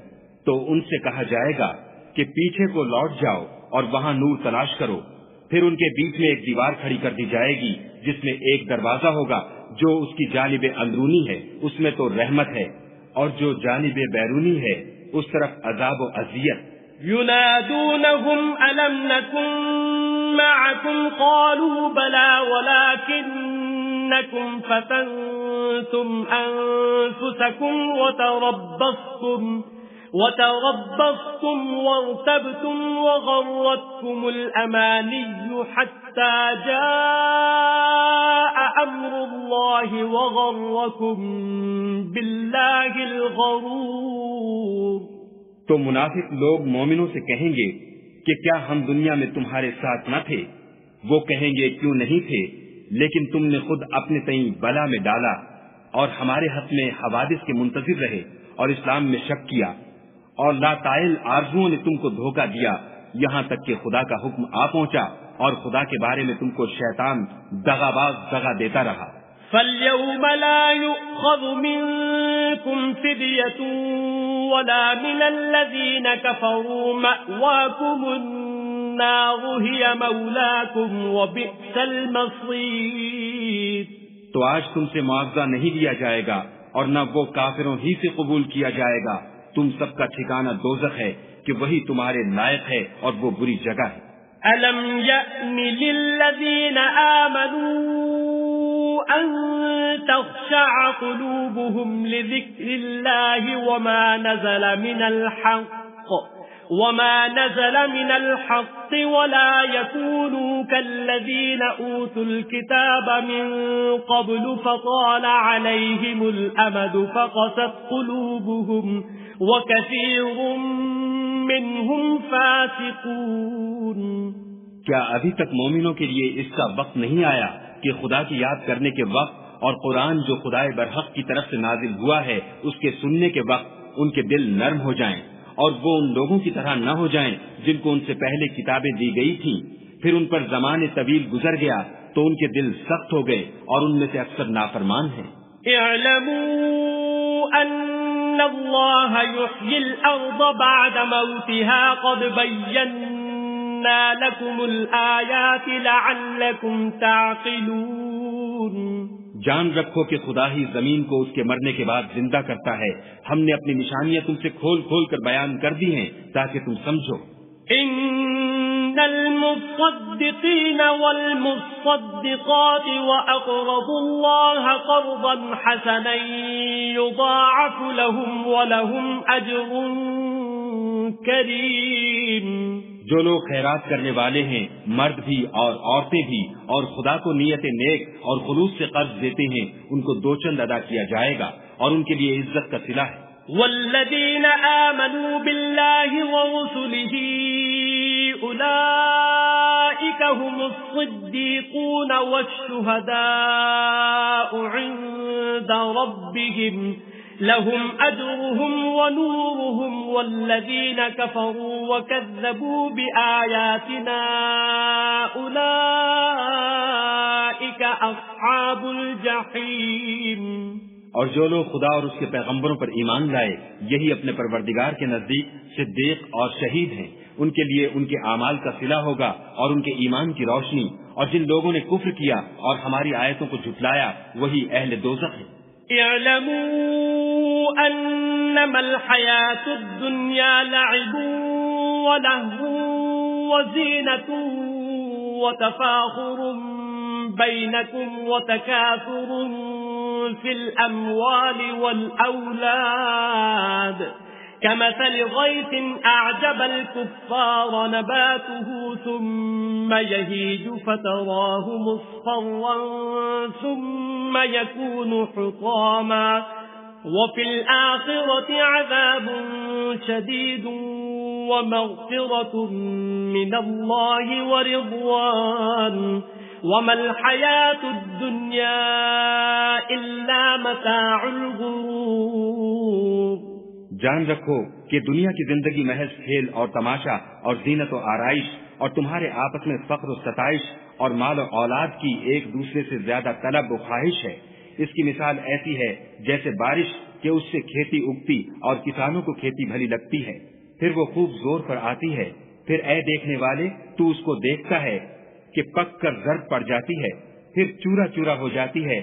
تو ان سے کہا جائے گا کہ پیچھے کو لوٹ جاؤ اور وہاں نور تلاش کرو، پھر ان کے بیچ میں ایک دیوار کھڑی کر دی جائے گی جس میں ایک دروازہ ہوگا، جو اس کی جانب اندرونی ہے اس میں تو رحمت ہے، اور جو جانب بیرونی ہے اس طرف عذاب و اذیت۔ ينادونهم ألم نكن معكم قالوا بلى ولكنكم فتنتم أنفسكم وتربصتم وارتبتم وغرتكم الأماني حتى جاء أمر الله وغركم بالله الغرور۔ تو منافق لوگ مومنوں سے کہیں گے کہ کیا ہم دنیا میں تمہارے ساتھ نہ تھے؟ وہ کہیں گے کیوں نہیں تھے، لیکن تم نے خود اپنے تئیں بلا میں ڈالا اور ہمارے حق میں حوادث کے منتظر رہے اور اسلام میں شک کیا، اور لاتائل آرزوؤں نے تم کو دھوکہ دیا، یہاں تک کہ خدا کا حکم آ پہنچا اور خدا کے بارے میں تم کو شیطان دغاباز دغا دیتا رہا۔ فَالْيَوْمَ لَا يُؤْخَذُ مِنكُمْ فِدْيَةٌ وَلَا مِنَ الَّذِينَ كَفَرُوا مَأْوَاكُمُ النَّارُ هِيَ مَوْلَاكُمْ وَبِئْسَ الْمَصِيرُ۔ تو آج تم سے معاوضہ نہیں لیا جائے گا اور نہ وہ کافروں ہی سے قبول کیا جائے گا، تم سب کا ٹھکانہ دوزخ ہے کہ وہی تمہارے لائق ہے اور وہ بری جگہ ہے۔ أَلَمْ يَأْنِ لِلَّذِينَ آمَنُوا أَن تَخْشَعَ قُلُوبُهُمْ لِذِكْرِ اللَّهِ وَمَا نَزَلَ مِنَ الْحَقِّ وَلَا يَكُونُوا كَالَّذِينَ أُوتُوا الْكِتَابَ مِنْ قَبْلُ فَطَالَ عَلَيْهِمُ الْأَمَدُ فَقَسَتْ قُلُوبُهُمْ وَكَثِيرٌ مِّنْهُمْ فَاسِقُونَ۔ کیا ابھی تک مومنوں کے لیے اس کا وقت نہیں آیا کہ خدا کی یاد کرنے کے وقت اور قرآن جو خدائے برحق کی طرف سے نازل ہوا ہے اس کے سننے کے وقت ان کے دل نرم ہو جائیں اور وہ ان لوگوں کی طرح نہ ہو جائیں جن کو ان سے پہلے کتابیں دی گئی تھیں، پھر ان پر زمانے طویل گزر گیا تو ان کے دل سخت ہو گئے اور ان میں سے اکثر نافرمان ہیں۔ اعلموا ان اللہ یحیی الارض بعد موتها قد بینا لکم الآیات لعلکم تعقلون۔ جان رکھو کہ خدا ہی زمین کو اس کے مرنے کے بعد زندہ کرتا ہے، ہم نے اپنی نشانیاں تم سے کھول کھول کر بیان کر دی ہیں تاکہ تم سمجھو۔ ان المصدقین والمصدقات واقرضوا اللہ قرضا حسنا یضاعف لهم ولهم اجر کریم۔ جو لوگ خیرات کرنے والے ہیں، مرد بھی اور عورتیں بھی، اور خدا کو نیت نیک اور خلوص سے قرض دیتے ہیں، ان کو دو چند ادا کیا جائے گا اور ان کے لیے عزت کا صلہ ہے۔ والذین آمنوا باللہ ورسلہ اولئک هم الصدیقون والشہداء عند ربهم لهم أجرهم ونورهم والذين كفروا وكذبوا بآياتنا أولئك أصحاب الجحيم۔ اور جو لوگ خدا اور اس کے پیغمبروں پر ایمان لائے یہی اپنے پروردگار کے نزدیک صدیق اور شہید ہیں، ان کے لیے ان کے اعمال کا صلہ ہوگا اور ان کے ایمان کی روشنی، اور جن لوگوں نے کفر کیا اور ہماری آیتوں کو جھٹلایا وہی اہل دوزخ ہیں۔ اعلموا انما الحیاة الدنیا لعب ولهو وزینة وتفاخر بینکم وتکاثر في الأموال والأولاد كمثل غيث أعجب الكفار نباته ثم يهيج فتراه مصفرا ثم يكون حطاما وفي الآخرة عذاب شديد ومغفرة من الله ورضوان وما الحياة الدنيا إلا متاع الغرور۔ جان رکھو کہ دنیا کی زندگی محض کھیل اور تماشا اور زینت و آرائش اور تمہارے آپس میں فخر و ستائش اور مال و اولاد کی ایک دوسرے سے زیادہ طلب و خواہش ہے۔ اس کی مثال ایسی ہے جیسے بارش کہ اس سے کھیتی اگتی اور کسانوں کو کھیتی بھلی لگتی ہے، پھر وہ خوب زور پر آتی ہے، پھر اے دیکھنے والے تو اس کو دیکھتا ہے کہ پک کر زرد پڑ جاتی ہے، پھر چورا چورا ہو جاتی ہے،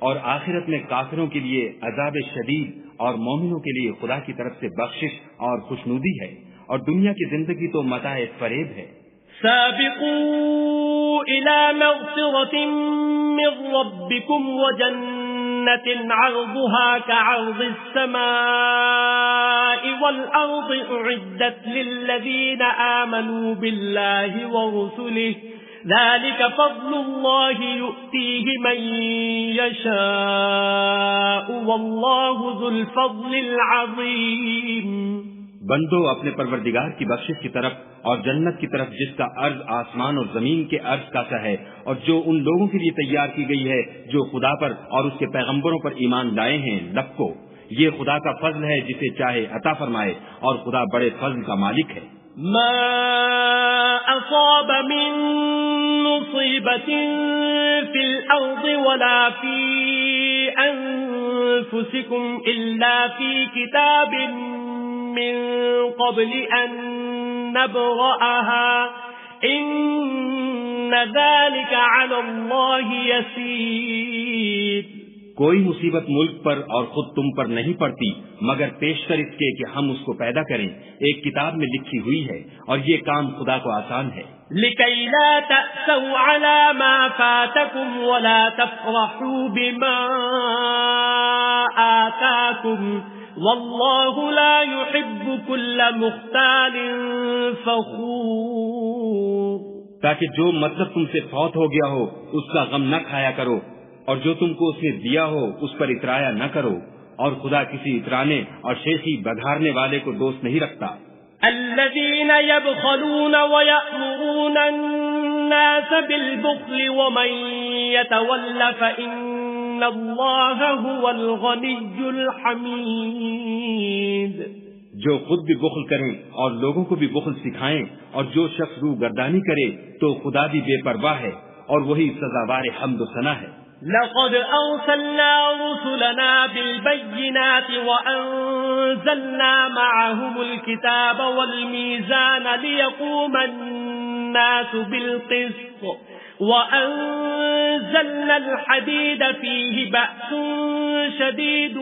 اور آخرت میں کافروں کے لیے عذاب شدید اور مومنوں کے لیے خدا کی طرف سے بخشش اور خوشنودی ہے، اور دنیا کی زندگی تو متاع فریب ہے۔ سابقوا إلى مغفرة من ربكم وجنة عرضها كعرض السماء والأرض أعدت للذين آمنوا بالله ورسله ذلك فضل الله يؤتيه من يشاء والله ذو الفضل العظيم۔ بندو اپنے پروردگار کی بخشش کی طرف اور جنت کی طرف جس کا عرض آسمان اور زمین کے عرض کا سا ہے، اور جو ان لوگوں کے لیے تیار کی گئی ہے جو خدا پر اور اس کے پیغمبروں پر ایمان لائے ہیں، لکھو یہ خدا کا فضل ہے جسے چاہے عطا فرمائے، اور خدا بڑے فضل کا مالک ہے۔ ما أصاب من مصيبة في الأرض ولا في أنفسكم إلا في كتاب من قبل أن نبرأها إن ذلك على الله يسير۔ کوئی مصیبت ملک پر اور خود تم پر نہیں پڑتی مگر پیشتر اس کے کہ ہم اس کو پیدا کریں، ایک کتاب میں لکھی ہوئی ہے، اور یہ کام خدا کو آسان ہے۔ لكي لا تأسوا على ما فاتكم ولا تفرحوا بما آتاكم والله لا يحب كل مختال فخور۔ تاکہ جو مطلب تم سے فوت ہو گیا ہو اس کا غم نہ کھایا کرو، اور جو تم کو اس نے دیا ہو اس پر اترایا نہ کرو، اور خدا کسی اترانے اور شیخی بگھارنے والے کو دوست نہیں رکھتا۔ الذين يبخلون ويأمرون الناس بالبخل ومن يتول فإن الله هو الغني الحميد۔ جو خود بھی بخل کریں اور لوگوں کو بھی بخل سکھائیں، اور جو شخص رو گردانی کرے تو خدا بھی بے پرواہ ہے اور وہی سزاوار حمد و ثنا ہے۔ لقد أرسلنا رسلنا بالبينات وأنزلنا معهم الكتاب والميزان ليقوم الناس بالقسط وأنزلنا الحديد فيه بأس شديد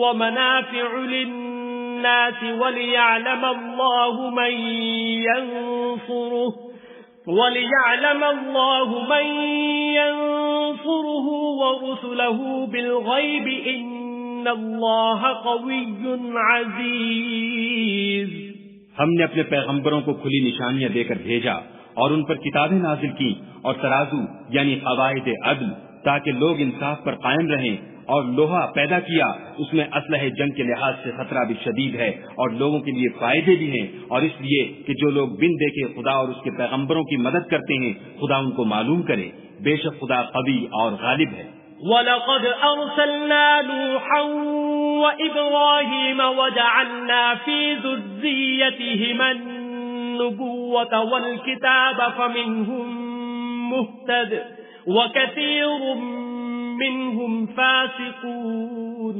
ومنافع للناس وليعلم الله من ينصره ورسله بالغيب إن الله قوي عزيز۔ ہم نے اپنے پیغمبروں کو کھلی نشانیاں دے کر بھیجا اور ان پر کتابیں نازل کی اور ترازو یعنی قواعد عدل تاکہ لوگ انصاف پر قائم رہیں، اور لوہا پیدا کیا اس میں اسلحہ جنگ کے لحاظ سے خطرہ بھی شدید ہے اور لوگوں کے لیے فائدے بھی ہیں، اور اس لیے کہ جو لوگ بن دیکھے خدا اور اس کے پیغمبروں کی مدد کرتے ہیں خدا ان کو معلوم کرے، بے شک خدا قوی اور غالب ہے۔ وَلَقَدْ أَرْسَلْنَا نُوحًا وَإِبْرَاهِيمَ وَجَعَلْنَا فِي ذُرِّيَّتِهِمَا النُّبُوَّةَ وَالْكِتَابَ فَمِنْهُم مُّهْتَدٍ وَكَثِيرٌ منهم فاسقون.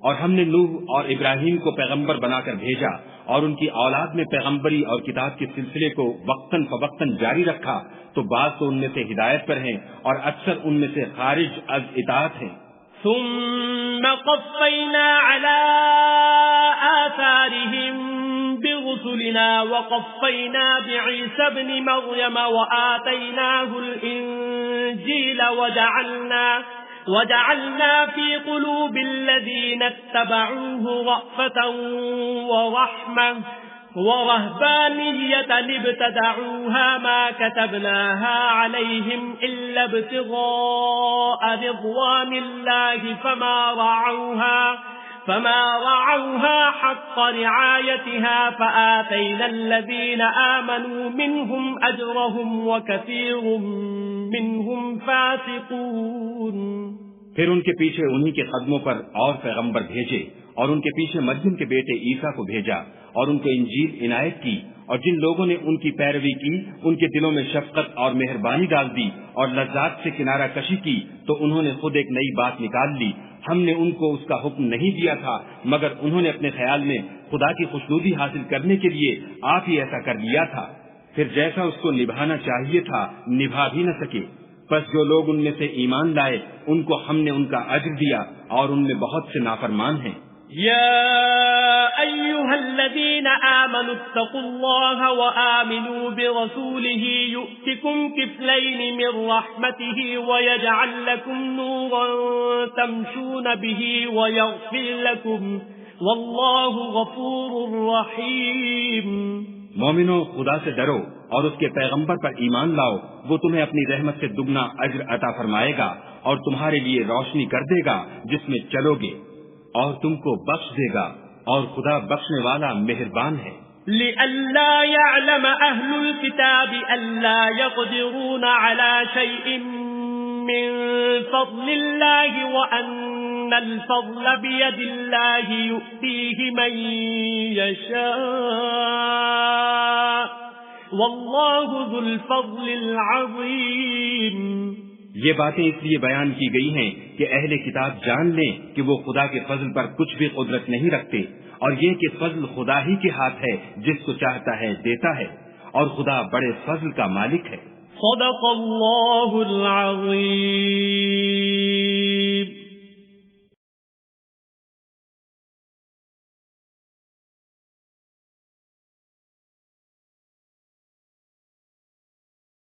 اور ہم نے نوح اور ابراہیم کو پیغمبر بنا کر بھیجا اور ان کی اولاد میں پیغمبری اور کتاب کے سلسلے کو وقتاً فوقتاً جاری رکھا تو بعض تو ان میں سے ہدایت پر ہیں اور اکثر ان میں سے خارج از اطاعت ہیں. ثم قفينا على آثارهم برسلنا وقفينا بعيسى ابن مريم وآتيناه الإنجيل وجعلنا في قلوب الذين اتبعوه رأفة ورحمة ورهبانية ابتدعوها ما كتبناها عليهم إلا ابتغاء رضوان الله فما رعوها حق رعايتها فآتينا الذين آمنوا منهم أجرهم وكثير منهم فاسقون. پھر ان کے پیچھے انہی کے قدموں پر اور پیغمبر بھیجے اور ان کے پیچھے مریم کے بیٹے عیسیٰ کو بھیجا اور ان کو انجیل عنایت کی، اور جن لوگوں نے ان کی پیروی کی ان کے دلوں میں شفقت اور مہربانی ڈال دی اور لذات سے کنارہ کشی کی تو انہوں نے خود ایک نئی بات نکال لی. ہم نے ان کو اس کا حکم نہیں دیا تھا مگر انہوں نے اپنے خیال میں خدا کی خوشنودی حاصل کرنے کے لیے آپ ہی ایسا کر لیا تھا. پھر جیسا اس کو نبھانا چاہیے تھا نبھا بھی نہ سکے. پس جو لوگ ان میں سے ایمان لائے ان کو ہم نے ان کا اجر دیا اور ان میں بہت سے نافرمان ہیں. يا أيها الذين آمنوا اتقوا الله وآمنوا برسوله يؤتكم كفلين من رحمته ويجعل لكم نورا تمشون به ويغفر لكم والله غفور رحيم. مومنو، خدا سے ڈرو اور اس کے پیغمبر پر ایمان لاؤ، وہ تمہیں اپنی رحمت سے دگنا اجر عطا فرمائے گا اور تمہارے لیے روشنی کر دے گا جس میں چلو گے اور تم کو بخش دے گا اور خدا بخشنے والا مہربان ہے. لئلا يعلم أهل الكتاب ألا يقدرون على شيء من فضل الله وأن الفضل بيد الله يؤتيه من يشاء والله ذو الفضل العظيم. یہ باتیں اس لیے بیان کی گئی ہیں کہ اہل کتاب جان لیں کہ وہ خدا کے فضل پر کچھ بھی قدرت نہیں رکھتے، اور یہ کہ فضل خدا ہی کے ہاتھ ہے، جس کو چاہتا ہے دیتا ہے، اور خدا بڑے فضل کا مالک ہے. صدق اللہ العظیم.